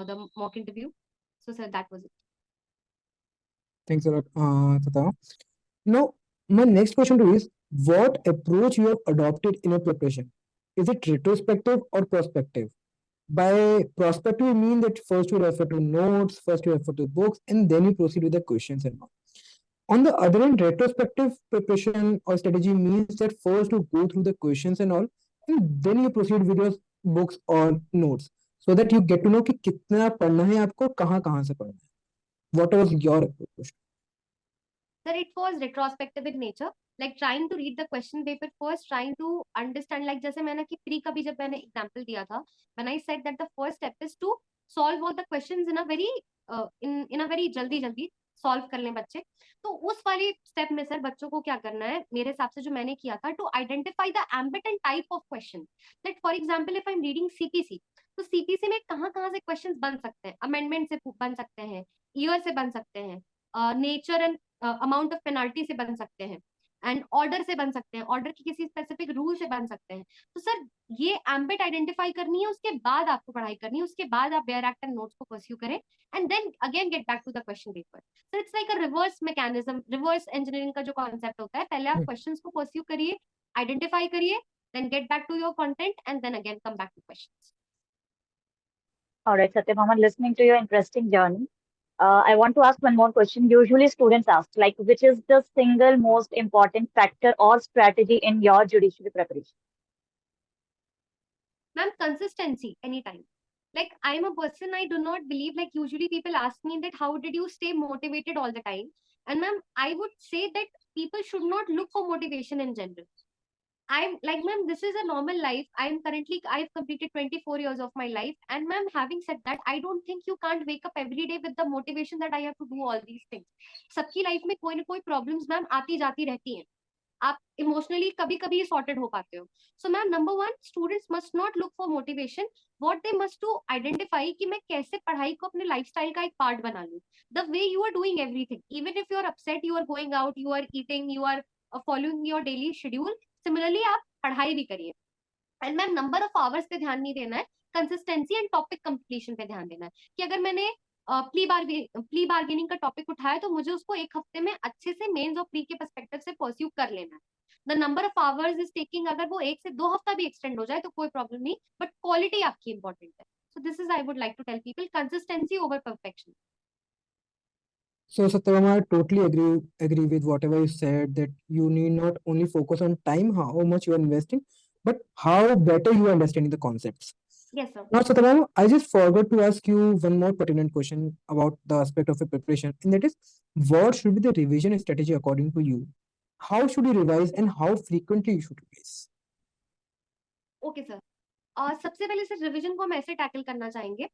the mock interview. So sir that was it. Thanks a lot, Tata. Now, my next question to you is, what approach you have adopted in your preparation? Is it retrospective or prospective? By prospective, you mean that first you refer to notes, first you refer to books, and then you proceed with the questions and all. On the other hand, retrospective preparation or strategy means that first you go through the questions and all, and then you proceed with your books or notes, so that you get to know कि कितना पढ़ना है आपको, कहाँ कहाँ से पढ़ना है. What was your approach? Sir, it was retrospective in nature, like trying to read the question paper first, trying to understand, like जैसे मैंने कि प्री का भी जब मैंने एग्जांपल दिया था, when I said that the first step is to solve all the questions in a very जल्दी सॉल्व कर लें बच्चे. तो उस वाली स्टेप में सर बच्चों को क्या करना है, मेरे हिसाब से जो मैंने किया था, to identify the ambit and type of question. That for example if I am reading CPC, तो सीपीसी में कहाँ कहाँ से क्वेश्चंस बन सकते हैं. अमेंडमेंट से बन सकते हैं, ईयर से बन सकते हैं, nature and amount of penalty से बन सकते हैं, एंड ऑर्डर से बन सकते हैं, ऑर्डर की किसी स्पेसिफिक रूल से बन सकते हैं. तो सर ये एम्बिट आइडेंटिफाई करनी है, उसके बाद आपको पढ़ाई करनी है, उसके बाद आप बेयर एक्ट एंड नोट्स को परस्यू करें, and then again get back to the question paper. So it's like a reverse mechanism, reverse engineering का जो कॉन्सेप्ट होता है, पहले आप क्वेश्चंस को परस्यू करिए, आइडेंटिफाई करिए, then get back to your content and then again come back to questions. All right, Satyabhama, listening to your interesting journey, I want to ask one more question. Usually students ask, like, which is the single most important factor or strategy in your judiciary preparation? Ma'am, consistency anytime. Like I'm a person, I do not believe, like usually people ask me that how did you stay motivated all the time? And ma'am, I would say that people should not look for motivation in general. I'm like, ma'am, this is a normal life. I've completed 24 years of my life. And ma'am, having said that, I don't think you can't wake up every day with the motivation that I have to do all these things. सबकी life में कोई ना कोई problems ma'am आती जाती रहती हैं. आप इमोशनली कभी कभी सॉर्टेड हो पाते हो. So ma'am, number one, students must not look for motivation. What they must to identify कि मैं कैसे पढ़ाई को अपने लाइफस्टाइल का एक पार्ट बना लूं. The way you are doing everything, even if you are upset, you are going out, you are eating, you are following your daily schedule, similarly आप पढ़ाई भी करिए. And ma'am, number of hours पे ध्यान नहीं देना है, कंसिस्टेंसी एंड टॉपिक कंप्लीशन पे ध्यान देना है. कि अगर मैंने प्ली बार्गेनिंग का टॉपिक उठाया तो मुझे उसको एक हफ्ते में अच्छे से मेंस और प्री के पर्सपेक्टिव से परस्यू कर लेना है. The number of hours is taking, अगर वो 1 से 2 हफ्ता भी एक्सटेंड हो जाए तो कोई प्रॉब्लम नहीं, बट क्वालिटी आपकी इंपॉर्टेंट है. So this is, I would like to tell people, consistency over perfection. So Satyabhama, I totally agree with whatever you said, that you need not only focus on time, how much you are investing, but how better you are understanding the concepts. Yes, sir. Now, Satyabhama, I just forgot to ask you one more pertinent question about the aspect of a preparation, and that is, what should be the revision strategy according to you? How should you revise and how frequently you should revise? Okay sir. सबसे पहले sir revision को हम ऐसे tackle करना चाहेंगे.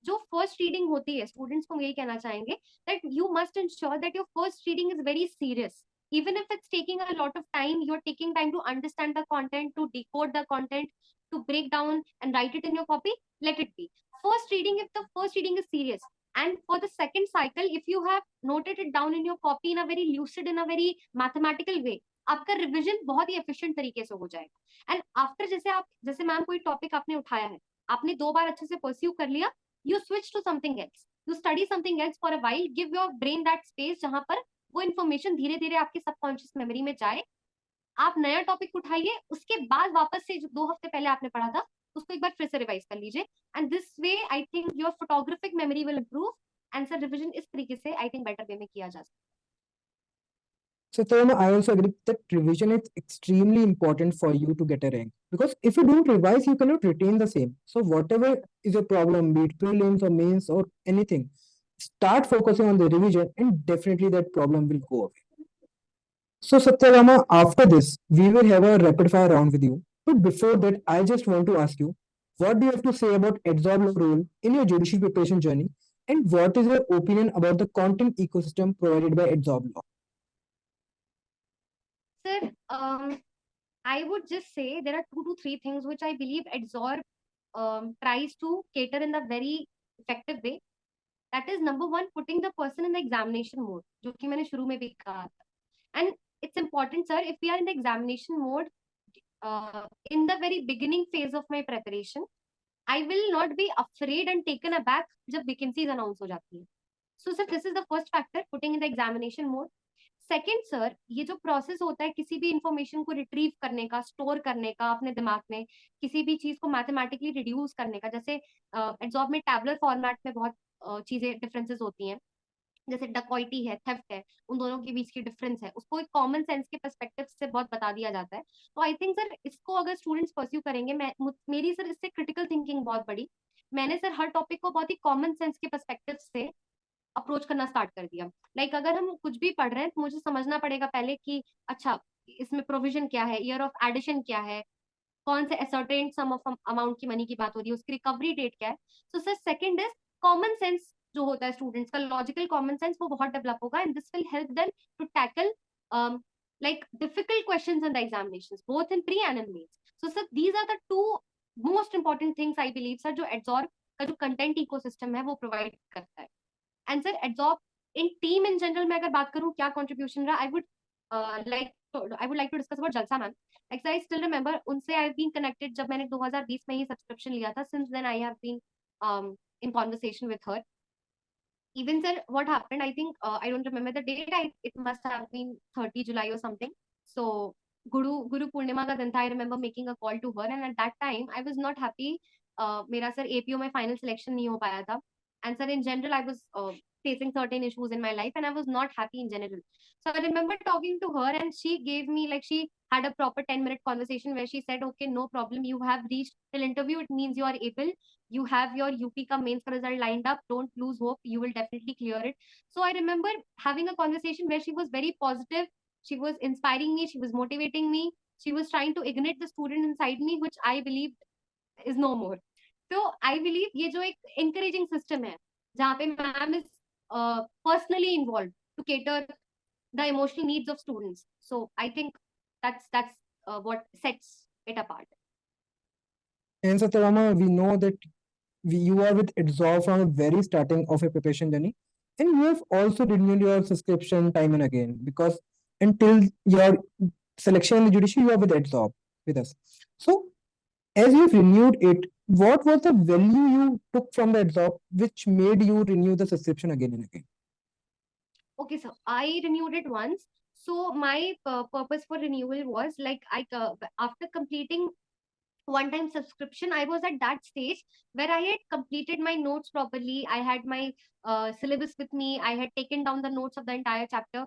जो first reading होती है, स्टूडेंट्स को यही कहना चाहेंगे that you must ensure that your first reading is very serious. Even if it's taking a lot of time, you're taking time to understand the content, to decode the content, to break down and write it in your copy, let it be. First reading, if the first reading is serious, and for the second cycle, if you have noted it down in your copy in a very lucid, in a very mathematical way, आपका revision बहुत ही efficient तरीके से हो जाएगा. And after, जैसे ma'am कोई topic आपने उठाया है, आपने 2 बार अच्छे से परस्यू कर लिया, you switch to something else, you study something else for a while, give your brain that space जहां पर वो इन्फॉर्मेशन धीरे धीरे आपके सबकॉन्शियस मेमोरी में जाए. आप नया टॉपिक उठाइए, उसके बाद वापस से जो 2 हफ्ते पहले आपने पढ़ा था उसको एक बार फिर से रिवाइज कर लीजिए. And this way I think your photographic memory will improve. Answer revision इस तरीके से आई थिंक बेटर वे में किया जा सकता है. So Tarun, I also agree that revision is extremely important for you to get a rank, because if you don't revise, you cannot retain the same. So whatever is your problem, be it prelims or mains or anything, start focusing on the revision and definitely that problem will go away. So Satyabama, after this, we will have a rapid fire round with you. But before that, I just want to ask you, what do you have to say about Adsorb role in your judicial preparation journey? And what is your opinion about the content ecosystem provided by Adsorb Law? Sir, I would just say there are 2 to 3 things which I believe Adsorb tries to cater in a very effective way. That is, number one, putting the person in the examination mode, जो कि मैंने शुरू में भी कहा था. And it's important, sir, if we are in the examination mode, in the very beginning phase of my preparation, I will not be afraid and taken aback जब vacancies announce हो जाती है. So sir, this is the first factor, putting in the examination mode. Second sir, ये जो process होता है किसी भी इंफॉर्मेशन को रिट्रीव करने का, स्टोर करने का अपने दिमाग में, किसी भी चीज को मैथमेटिकली रिड्यूस करने का, जैसे एडजॉर्ब में टैबलर फॉर्मेट में बहुत चीजें डिफरेंसेस होती हैं, जैसे डकॉइटी है, थेफ्ट है, उन दोनों के बीच की डिफरेंस है, उसको एक कॉमन सेंस के पर्सपेक्टिव से बहुत बता दिया जाता है. तो आई थिंक सर इसको अगर स्टूडेंट्स परस्यू करेंगे, मेरी सर इससे क्रिटिकल थिंकिंग बहुत बड़ी. मैंने सर हर टॉपिक को बहुत ही कॉमन सेंस के पर्सपेक्टिव से अप्रोच करना स्टार्ट कर दिया. लाइक अगर हम कुछ भी पढ़ रहे हैं तो मुझे समझना पड़ेगा पहले कि अच्छा इसमें प्रोविजन क्या है, ईयर ऑफ एडिशन क्या है, कौन से असर्टेन सम ऑफ अमाउंट की मनी की बात हो रही है, उसकी रिकवरी डेट क्या है. So sir second is common sense, जो होता है स्टूडेंट्स का लॉजिकल कॉमन सेंस, वो बहुत डेवलप होगा. And this will help them to tackle like difficult questions in the examinations, both in pre and in mains. So sir, these are the 2 most important things I believe sir जो Adsorb का जो content ecosystem है वो provide करता है. And sir Edjob in team in general में अगर बात करूं क्या कंट्रीब्यूशन रहा, I would like to discuss about Jalsa ma'am. Like I still remember, उनसे आई हैव बीन कनेक्टेड जब मैंने 2020 में ही सब्सक्रिप्शन लिया था. Since then I have been in conversation with her. Even sir, what happened, I think I don't remember the date, it must have been 30 July or something. So Guru Purnima ka din tha, I remember making a call to her, and at that time I was not happy. Mera sir APO में final selection नहीं हो पाया था. And sir, in general I was facing certain issues in my life and I was not happy in general. So I remember talking to her and she gave me, like, she had a proper 10-minute conversation where she said, okay, no problem, you have reached till interview, it means you are able, you have your UP ka mains ka result lined up, don't lose hope, you will definitely clear it. So I remember having a conversation where she was very positive, she was inspiring me, she was motivating me, she was trying to ignite the student inside me, which I believe is no more. So I believe ये जो एक encouraging system है, जहाँ पे ma'am is personally involved to cater the emotional needs of students. So I think that's what sets it apart. And Satyabama, we know that you are with Adsorb from the very starting of your preparation journey, and you have also renewed your subscription time and again, because until your selection in the judiciary, you are with Adsorb with us. So, as you've renewed it, what was the value you took from the Adsorb which made you renew the subscription again and again? Okay, so I renewed it once. So my purpose for renewal was like after completing one-time subscription, I was at that stage where I had completed my notes properly. I had my syllabus with me. I had taken down the notes of the entire chapter.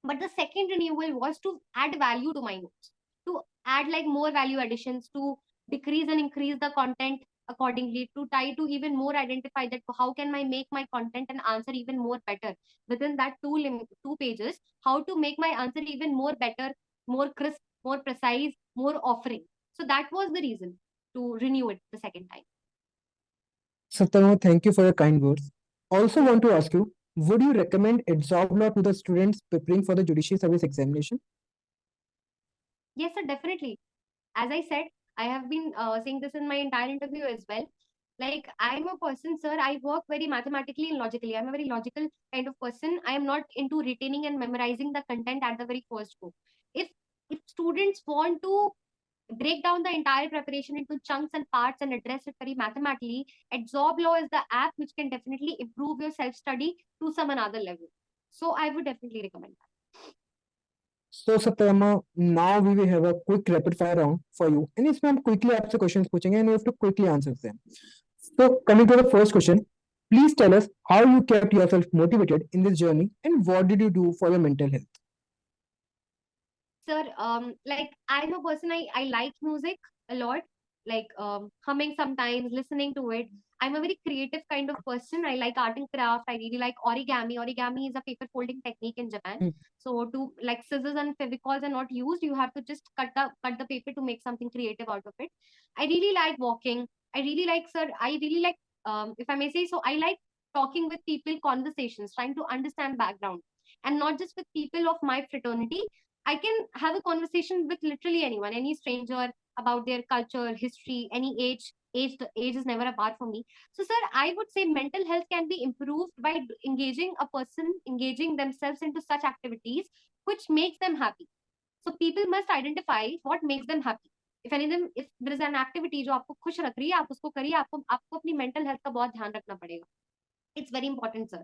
But the second renewal was to add value to my notes, to add like more value additions, to decrease and increase the content accordingly, to try to even more identify that how can I make my content and answer even more better within that 2 pages, how to make my answer even more better, more crisp, more precise, more offering. So that was the reason to renew it the second time. Satyabama, thank you for your kind words. Also want to ask you, would you recommend Absorb Law to the students preparing for the judicial service examination? Yes, sir, definitely. As I said, I have been saying this in my entire interview as well. Like, I'm a person, sir, I work very mathematically and logically. I'm a very logical kind of person. I am not into retaining and memorizing the content at the very first go. If if students want to break down the entire preparation into chunks and parts and address it very mathematically, Absorb Law is the app which can definitely improve your self-study to some another level. So I would definitely recommend that. So Satyama, now we will have a quick rapid fire round for you. And इसमें हम quickly आपसे questions पूछेंगे and you have to quickly answer them. So coming to the first question, please tell us how you kept yourself motivated in this journey and what did you do for your mental health? Sir, like I'm a person, I like music a lot, like humming sometimes, listening to it. I'm a very creative kind of person. I like art and craft. I really like origami. Origami is a paper folding technique in Japan. Hmm. So to like scissors and fevicols are not used. You have to just cut the paper to make something creative out of it. I really like walking. I really like, sir, I really like if I may say so, I like talking with people, conversations, trying to understand background. And not just with people of my fraternity, I can have a conversation with literally anyone, any stranger about their culture, history, any age. Age is never a bar for me. So, sir, I would say mental health can be improved by engaging a person, engaging themselves into such activities which makes them happy. So, people must identify what makes them happy. If there is an activity जो आपको खुश रख रही है, आप उसको करिए. आपको आपको अपनी mental health का बहुत ध्यान रखना पड़ेगा. It's very important, sir.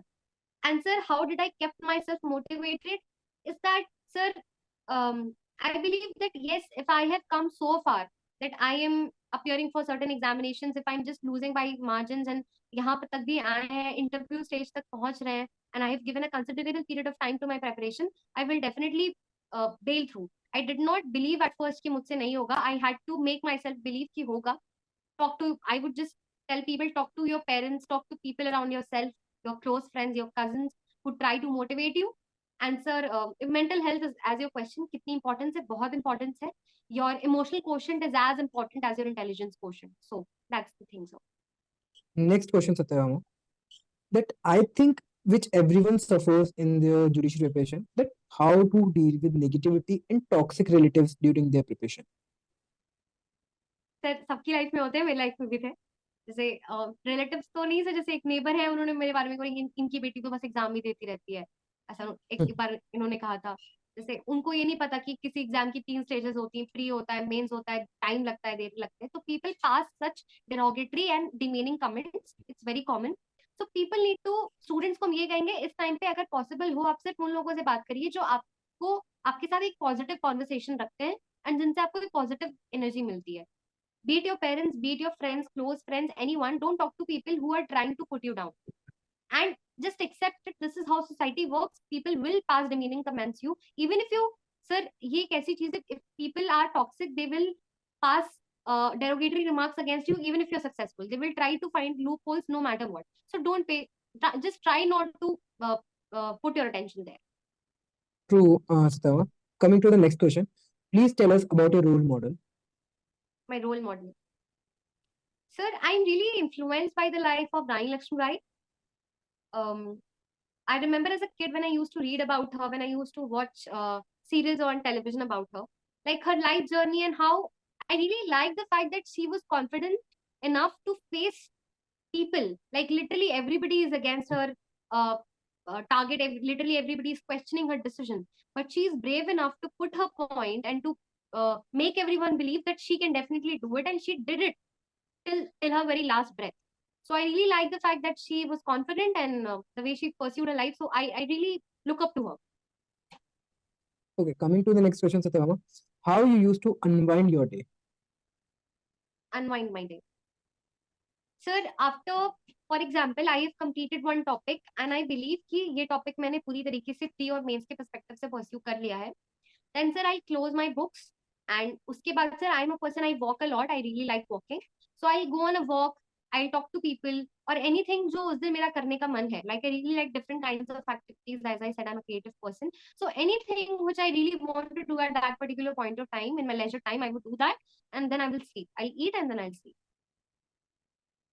And sir, how did I kept myself motivated? Is that, sir, I believe that yes, if I have come so far that I am appearing for certain examinations, if I'm just losing by margins and यहाँ पर तक भी आए हैं, interview stage तक पहुंच रहे हैं, and I have given a considerable period of time to my preparation, I will definitely bail through. I did not believe at first कि मुझसे नहीं होगा. I had to make myself believe कि होगा. I would just tell people, talk to your parents, talk to people around yourself, your close friends, your cousins who try to motivate you. And sir, if mental health is as your question, कितनी importance है? बहुत importance है. Your emotional quotient is as important as your intelligence quotient. So that's the thing, sir. Next question, Satyama, that I think which everyone suffers in their judicial preparation, that how to deal with negativity and toxic relatives during their preparation. Sir सबकी life में होते हैं, मेरी life में भी थे. जैसे relatives तो नहीं, सर, जैसे एक नेबर है, उन्होंने मेरे बारे में बोला इनकी बेटी तो बस एग्जाम ही देती रहती है. ऐसा एक बार इन्होंने कहा था. जैसे उनको ये नहीं पता कि किसी एग्जाम की 3 स्टेजेस होती हैं, प्री होता है, मेंस होता है, टाइम लगता है, देर लगता है. तो people pass such derogatory and demeaning comments. It's very common. So people need to, students को हम ये कहेंगे, इस टाइम पे अगर पॉसिबल हो, आप सिर्फ उन लोगों से बात करिए जो आपको आपके साथ एक पॉजिटिव कॉन्वर्सेशन रखते हैं एंड जिनसे आपको एक पॉजिटिव एनर्जी मिलती है. Be it your parents, be it your friends, close friends, anyone, don't talk to people who are trying to put you down. And just accept that this is how society works. People will pass demeaning comments you. Even if you, sir, ये एक ऐसी चीज है, if people are toxic, they will pass derogatory remarks against you even if you're successful. They will try to find loopholes no matter what. So don't pay, just try not to put your attention there. True, Satyama. Coming to the next question, please tell us about your role model. My role model. Sir, I'm really influenced by the life of Rani Lakshmi Bai. I remember as a kid when I used to read about her, when I used to watch serials on television about her, like her life journey and how I really like the fact that she was confident enough to face people. Like literally everybody is against her target. Literally everybody is questioning her decision, but she is brave enough to put her point and to make everyone believe that she can definitely do it, and she did it till her very last breath. So I really like the fact that she was confident and the way she pursued her life. So I really look up to her. Okay, coming to the next question, Satyama, how you used to unwind your day? Unwind my day. Sir, after, for example, I have completed one topic and I believe कि ये topic मैंने पूरी तरीके से pre और mains के perspective से pursue कर लिया है. Then sir, I close my books and उसके बाद sir, I'm a person, I walk a lot. I really like walking. So I'll go on a walk. I'll talk to people or anything जो उस दिन मेरा करने का मन है. Like I really like different kinds of activities. As I said, I'm a creative person. So anything which I really want to do at that particular point of time in my leisure time, I would do that, and then I will sleep. I'll eat and then I'll sleep.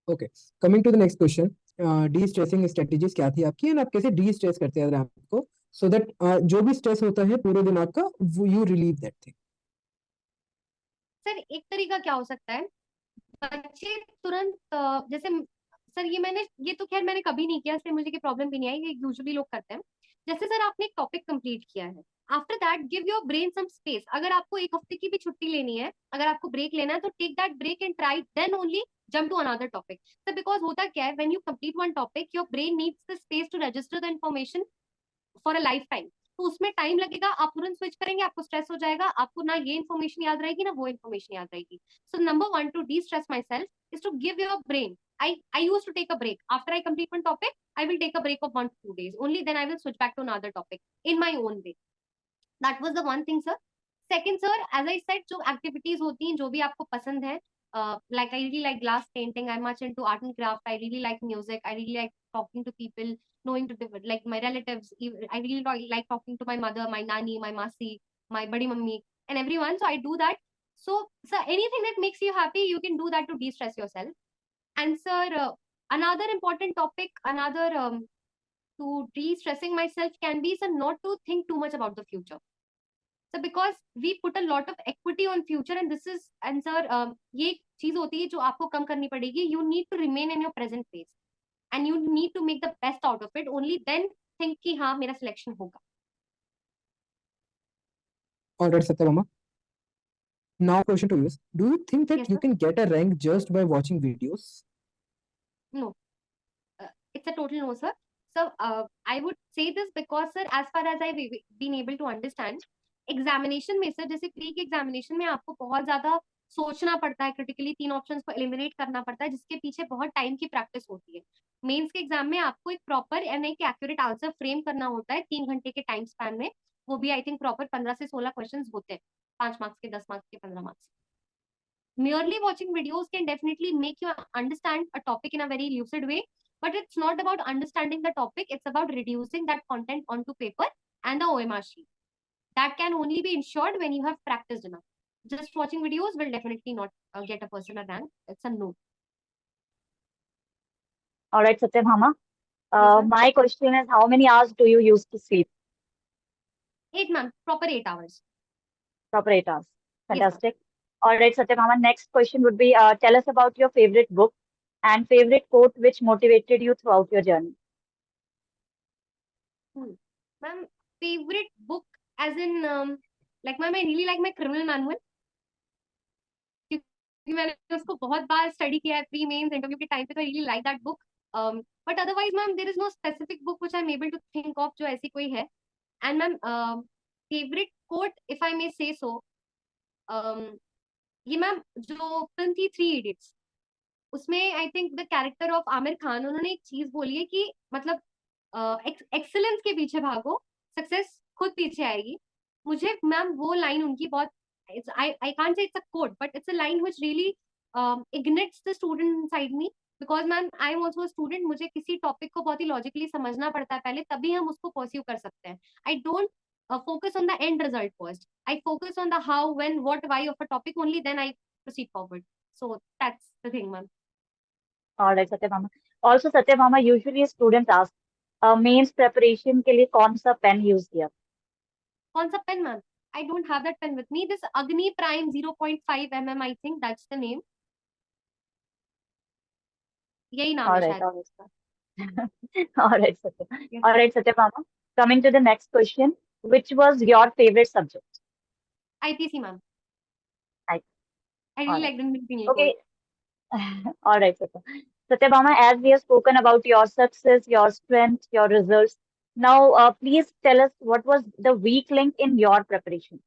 Okay, coming to the next question, D stressing strategies क्या थी आपकी, and आप कैसे D stress करते हैं आपको, so that जो भी स्ट्रेस होता है पूरे दिमाग का, वो you relive that thing. Sir एक तरीका क्या हो सकता है, बच्चे तुरंत जैसे सर ये तो खैर मैंने कभी नहीं किया, इसलिए मुझे की प्रॉब्लम भी नहीं आई, ये यूजुअली लोग करते हैं। जैसे सर आपने एक टॉपिक कंप्लीट किया है, after that give your brain some space. अगर आपको एक हफ्ते की भी छुट्टी लेनी है, अगर आपको ब्रेक लेना है, तो take that break and try then only jump to another topic. Sir because होता क्या है, when you complete one topic your brain needs the space to register the information for a lifetime. तो उसमें time लगेगा, आप तुरंत switch करेंगे, आपको स्ट्रेस हो जाएगा, आपको ना ये इन्फॉर्मेशन याद रहेगी ना वो इन्फॉर्मेशन याद रहेगी। So number one to destress myself is to give your brain, I used to take a break after I complete one topic. I will take a break of 1 to 2 days. Only then I will switch back to another topic in my own way. That was the one thing, sir. Second, sir, as I said, जो activities होती हैं, जो भी आपको पसंद है, like I really like glass painting. I'm much into art and craft. I really like music. I really like talking to people, knowing to like my relatives. I really like talking to my mother, my nanny, my masi, my badi mummy, and everyone. So I do that. So, sir, anything that makes you happy, you can do that to de-stress yourself. And sir, another important topic, another to de-stressing myself can be, sir, not to think too much about the future. So because we put a lot of equity on future, and this is, and sir, ये एक चीज होती है जो आपको कम करनी पड़ेगी. You need to remain in your present phase and you need to make the best out of it. Only then think कि हाँ मेरा selection होगा. All right, Satyabama. Now, question to you is: do you think that Yes, you sir. can get a rank just by watching videos? No, it's a total no, sir. So I would say this because, sir, as far as I've been able to understand, examination में sir, जैसे pre के examination में आपको बहुत ज्यादा सोचना पड़ता है, क्रिटिकली 3 ऑप्शंस को एलिमिनेट करना पड़ता है, जिसके पीछे बहुत टाइम की प्रैक्टिस होती है. मेंस के एग्जाम में आपको एक प्रॉपर एंड एक एक्यूरेट आंसर फ्रेम करना होता है 3 घंटे के टाइम स्पैन में. वो भी आई थिंक प्रॉपर 15 से 16 क्वेश्चन होते हैं, 5 मार्क्स के, 10 मार्क्स के, 15 marks. Merely watching videos can definitely make you understand a topic in a very lucid way, but it's not about understanding the topic, it's about reducing that content onto paper and the OMR sheet. That can only be ensured when you have practiced enough. Just watching videos will definitely not get a person a rank. It's a no. All right, Satyabhama. Yes, ma'am. My question is, how many hours do you use to sleep? 8, ma'am. Proper 8 hours. Proper 8 hours. Yes, ma'am. Fantastic. All right, Satyabhama. Next question would be, tell us about your favorite book and favorite quote which motivated you throughout your journey. Ma'am, favorite book as in, like ma'am, I really like my criminal manual. क्योंकि मैंने उसको बहुत बार study किया है pre mains interview के time पे, तो I really like that book. But otherwise ma'am there is no specific book which I am able to think of जो ऐसी कोई है. And ma'am favourite quote if I may say so, ये ma'am जो film थी 3 idiots, उसमें I think the character of Aamir Khan, उन्होंने एक चीज बोली है कि मतलब एक्सेलेंस के पीछे भागो, सक्सेस खुद पीछे आएगी. मुझे मैम वो लाइन उनकी बहुत, I can't say it's a quote, but it's a line which really ignites the student inside me. Because ma'am I am also student, मुझे किसी टॉपिक को बहुत ही लॉजिकली समझना पड़ता है पहले, तभी हम उसको परस्यू कर सकते हैं. I don't focus on the end result first. I focus on the how, when, what, why of a topic, only then I proceed forward. So that's the thing, ma'am. All right, Satyabhama. Also, Satyabhama, usually students ask, mains preparation के लिए कौन सा pen use किया? कौन सा pen ma'am? I don't have that pen with me. This Agni Prime 0.5 mm, I think that's the name. यही नाम All है right, शायद. all right, sir. All right, Satyabhama. Yes, All right, Satyabhama. Coming to the next question, which was your favorite subject? IPC ma'am. I, I all really right. like the penal code. Okay. All right, Satyabhama. Satyabhama, as we have spoken about your success, your strength, your results, now please tell us what was the weak link in your preparation.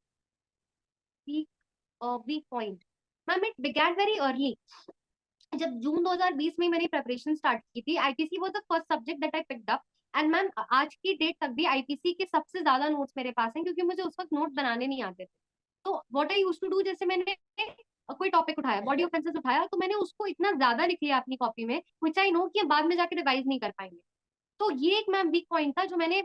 Weak weak point. Ma'am it began very early. जब जून 2020 में मैंने preparation start की थी, IPC was the first subject that I picked up. And ma'am आज की date तक भी IPC के सबसे ज्यादा नोट्स मेरे पास हैं, क्योंकि मुझे उस वक्त नोट बनाने नहीं आते थे. तो what I used to do, जैसे मैंने कोई टॉपिक उठाया, बॉडी ऑफेंसेस उठाया, तो मैंने उसको इतना ज्यादा लिख लिया अपनी कॉपी में, व्हिच आई नो कि हम बाद में जाके रिवाइज नहीं कर पाएंगे. तो ये एक मैम वीक पॉइंट था जो मैंने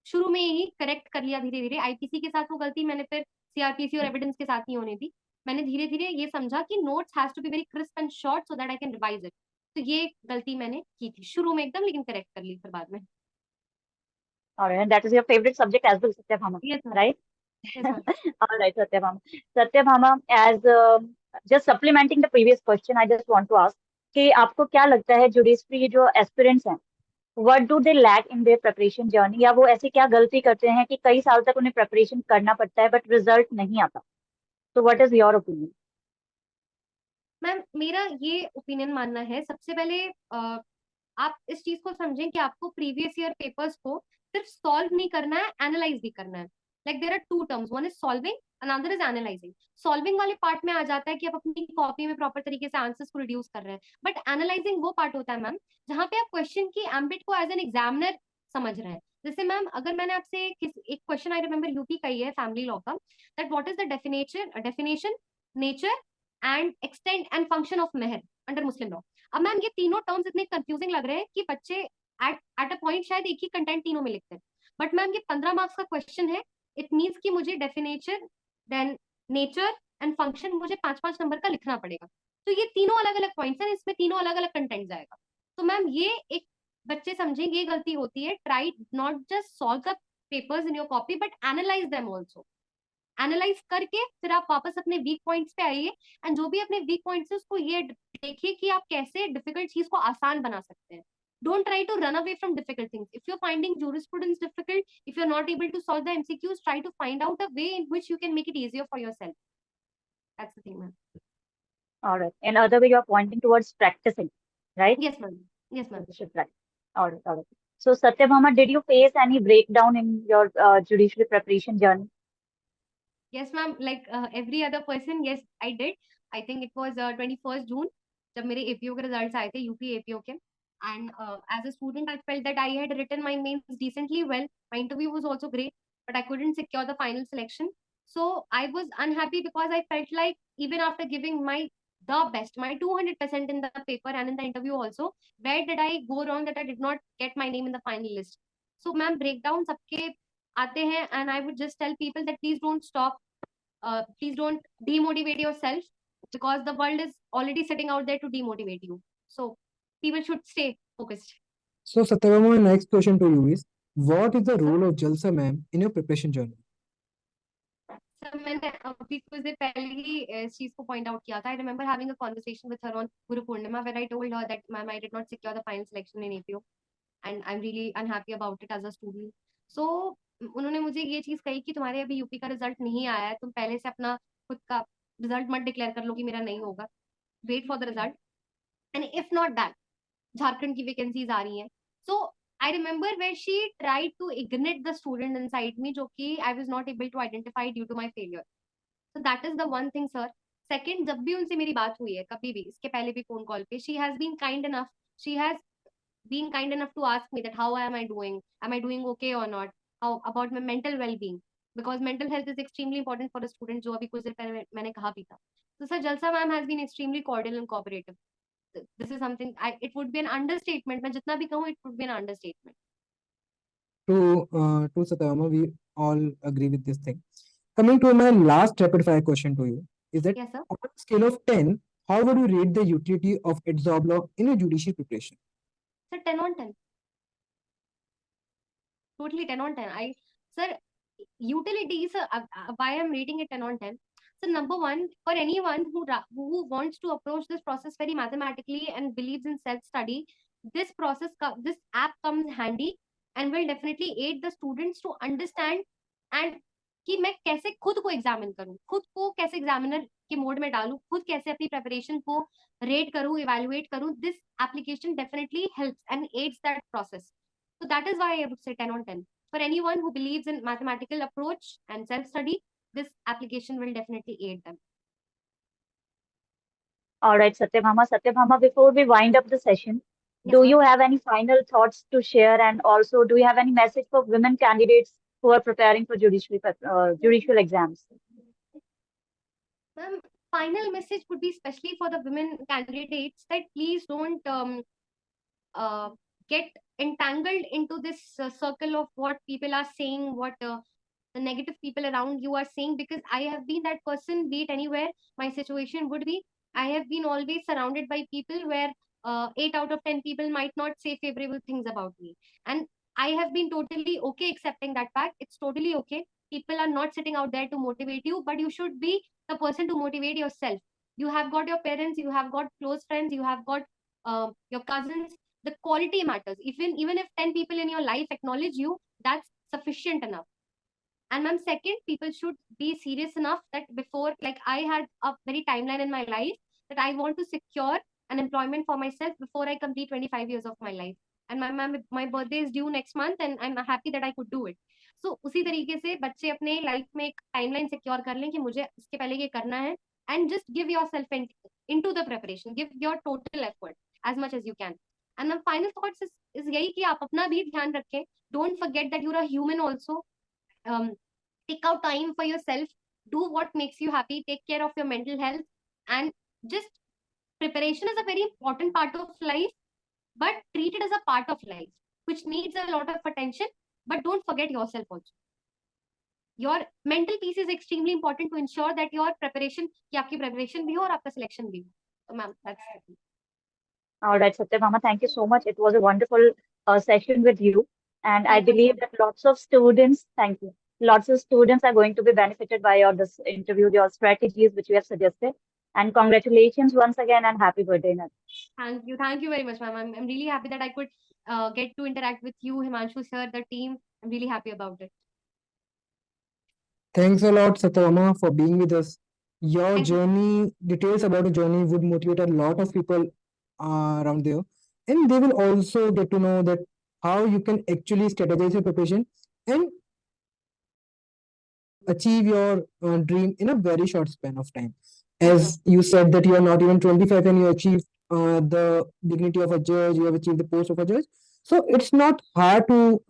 शुरू में ही करेक्ट कर लिया धीरे धीरे. आईपीसी के साथ वो गलती मैंने फिर सीआरपीसी और एविडेंस के साथ नहीं होने दी. मैंने धीरे धीरे ये समझा कि notes has to be very crisp and short so that I can revise it. तो ये गलती मैंने की थी शुरू में एकदम, लेकिन करेक्ट कर ली फिर बाद में। All right, and that is your favorite subject as well, Satyabhama, yes ma'am. right? Yes ma'am. All right, Satyabhama. Satyabhama, as just supplementing the previous question, I just want to ask कि आपको क्या लगता है judiciary जो aspirants हैं, what do they lack in their preparation journey, या वो ऐसी क्या गलती करते हैं कि कई साल तक उन्हें प्रिपरेशन करना पड़ता है बट रिजल्ट नहीं आता? तो what is your opinion? Ma'am मेरा ये ओपिनियन मानना है, सबसे पहले आप इस चीज को समझें कि आपको प्रीवियस ईयर पेपर्स को सिर्फ सॉल्व नहीं करना है, एनालाइज भी करना है। Like there are two terms, one is solving, another is analysing. Solving वाले पार्ट में आ जाता है कि आप अपनी कॉपी में प्रॉपर तरीके से आंसर्स को रिड्यूस कर रहे हैं, बट एनालाइजिंग वो पार्ट होता है मैम जहाँ पे आप क्वेश्चन की एम्बिट को एज एन एग्जामिनर समझ रहे हैं। जैसे मैम अगर मैंने आपसे एक क्वेश्चन आई रिमेम्बर यूपी का ही है, फैमिली लॉ का, that what is the definition, nature and extent and function of mehr under Muslim law. अब मैम ये तीनों टर्म्स इतने कंफ्यूजिंग लग रहे हैं कि बच्चे एट अ पॉइंट शायद एक ही कंटेंट तीनों में लिखते हैं, बट मैम ये 15 मार्क्स का क्वेश्चन है। इट मीन्स कि मुझे definition, then nature and function मुझे 5-5 नंबर का लिखना पड़ेगा। तो ये तीनों अलग अलग पॉइंट्स हैं, इसमें तीनों अलग अलग कंटेंट जाएगा। तो मैम ये एक बच्चे समझें ये गलती होती है, try not just solve the papers in your copy but analyse them also. Analyse करके फिर आप वापस अपने वीक पॉइंट्स पे आइए, एंड जो भी अपने वीक पॉइंट्स है उसको ये देखिए कि आप कैसे डिफिकल्ट चीज को आसान बना सकते हैं। Don't try to run away from difficult things. If you're finding jurisprudence difficult, if you're not able to solve the MCQs, try to find out a way in which you can make it easier for yourself. That's the thing, ma'am. All right, in other way you are pointing towards practicing, right? Yes, ma'am. Yes, ma'am. You should practice. All right, all right. So Satyabhama, did you face any breakdown in your judiciary preparation journey? Yes, ma'am. Like every other person, yes, I did. I think it was 21st June जब मेरे APO के results आए थे, UP APO के. And as a student, I felt that I had written my mains decently well. My interview was also great, but I couldn't secure the final selection. So I was unhappy because I felt like even after giving my the best, my 200% in the paper and in the interview also, where did I go wrong that I did not get my name in the final list? So ma'am, breakdown सबके आते हैं, and I would just tell people that please don't stop, please don't demotivate yourself, because the world is already sitting out there to demotivate you. So people should stay focused. So, Satyabhama, my next question to you is, what is the Yes, sir. role of Jalsa ma'am in your preparation journey? Sir मैंने अभी कुछ देर पहले ही इस चीज को point out किया था। I remember having a conversation with her on Guru Purnima where I told her that ma'am I did not secure the final selection in APO and I am really unhappy about it as a student. So उन्होंने मुझे ये चीज कही कि तुम्हारे अभी UP का result नहीं आया है, तुम पहले से अपना खुद का रिजल्ट मत डिक्लेयर कर लो कि मेरा नहीं होगा, wait for the result, and if not that Jharkhand की वैकेंसीज आ रही हैं। So I remember where she tried to ignite the student inside me, जो कि I was not able to identify due to my failure. So that is the one thing sir. Second, जब भी उनसे मेरी बात हुई है कभी भी, इसके पहले भी फोन कॉल पे, she has been kind enough, she has been kind enough to ask me that how am I doing okay or not, how about my mental well-being, because mental health is extremely important for a student, जो अभी कुछ देर पहले मैंने कहा भी था। तो sir जलसा ma'am has been extremely cordial and cooperative. This is something it would be an understatement, मैं जितना भी कहूँ it would be an understatement. To Satyabhama, we all agree with this thing. Coming to my last rapid fire question to you is that Yes sir. on a scale of 10, how would you rate the utility of adsorb law in your judicial preparation? Sir 10 on 10, totally 10 on 10. I sir, utility sir, why I'm rating it 10 on 10. So number one, for anyone who wants to approach this process very mathematically and believes in self study, this app comes handy and will definitely aid the students to understand and कि मैं कैसे खुद को examine करूं, खुद को कैसे examiner के मोड में डालूं, खुद कैसे अपनी प्रिपरेशन को रेट करूं, इवैल्यूएट करूं. This application definitely helps and aids that process. So that is why I would say 10 on 10. For anyone who believes in mathematical approach and self-study, this application will definitely aid them. All right, Satyabhama. Satyabhama, before we wind up the session, Yes, do ma'am. you have any final thoughts to share? And also, do you have any message for women candidates who are preparing for judicial exams? Ma'am, final message would be especially for the women candidates that please don't uh, get entangled into this circle of what people are saying, what the negative people around you are saying, because I have been that person, be it anywhere, my situation would be, I have been always surrounded by people where 8 out of 10 people might not say favorable things about me. And I have been totally okay accepting that fact. It's totally okay. People are not sitting out there to motivate you, but you should be the person to motivate yourself. You have got your parents, you have got close friends, you have got your cousins. The quality matters. Even if 10 people in your life acknowledge you, that's sufficient enough. And ma'am, second, people should be serious enough that before, like I had a very timeline in my life that I want to secure an employment for myself before I complete 25 years of my life. And my birthday is due next month, and I'm happy that I could do it. So उसी तरीके से बच्चे अपने life में एक timeline secure कर लें कि मुझे इसके पहले ये करना है, and just give yourself into the preparation, give your total effort as much as you can. And my final thoughts is यही कि आप अपना भी ध्यान रखें. Don't forget that you're a human also. Take out time for yourself, do what makes you happy, take care of your mental health, and just preparation is a very important part of life, but treat it as a part of life which needs a lot of attention. But don't forget yourself also. Your mental peace is extremely important to ensure that your preparation, कि आपकी preparation भी हो और आपका selection भी हो. So ma'am, that's it. All right, Satyabhama, thank you so much. It was a wonderful session with you. And I Thank you, believe ma'am. that lots of students, thank you, lots of students are going to be benefited by your this interview, your strategies which you have suggested. And congratulations once again and happy birthday, Nat. Thank you very much, ma'am. I'm really happy that I could get to interact with you, Himanshu sir, the team. I'm really happy about it. Thanks a lot, Satyabhama, for being with us. Your Thank you. journey, details about your journey would motivate a lot of people around there. And they will also get to know that how you can actually strategize your preparation and achieve your dream in a very short span of time. Yes, As you said that you are not even 25 and you achieved the dignity of a judge, you have achieved the post of a judge. So it's not hard to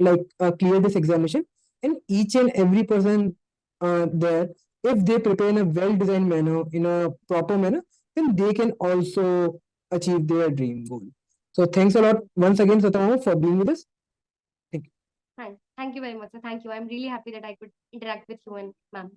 clear this examination. And each and every person there, if they prepare in a well-designed manner, in a proper manner, then they can also achieve their dream goal. So thanks a lot once again, Satyabhama, for being with us. Thank you. Thank you very much, sir. Thank you. I'm really happy that I could interact with you and ma'am.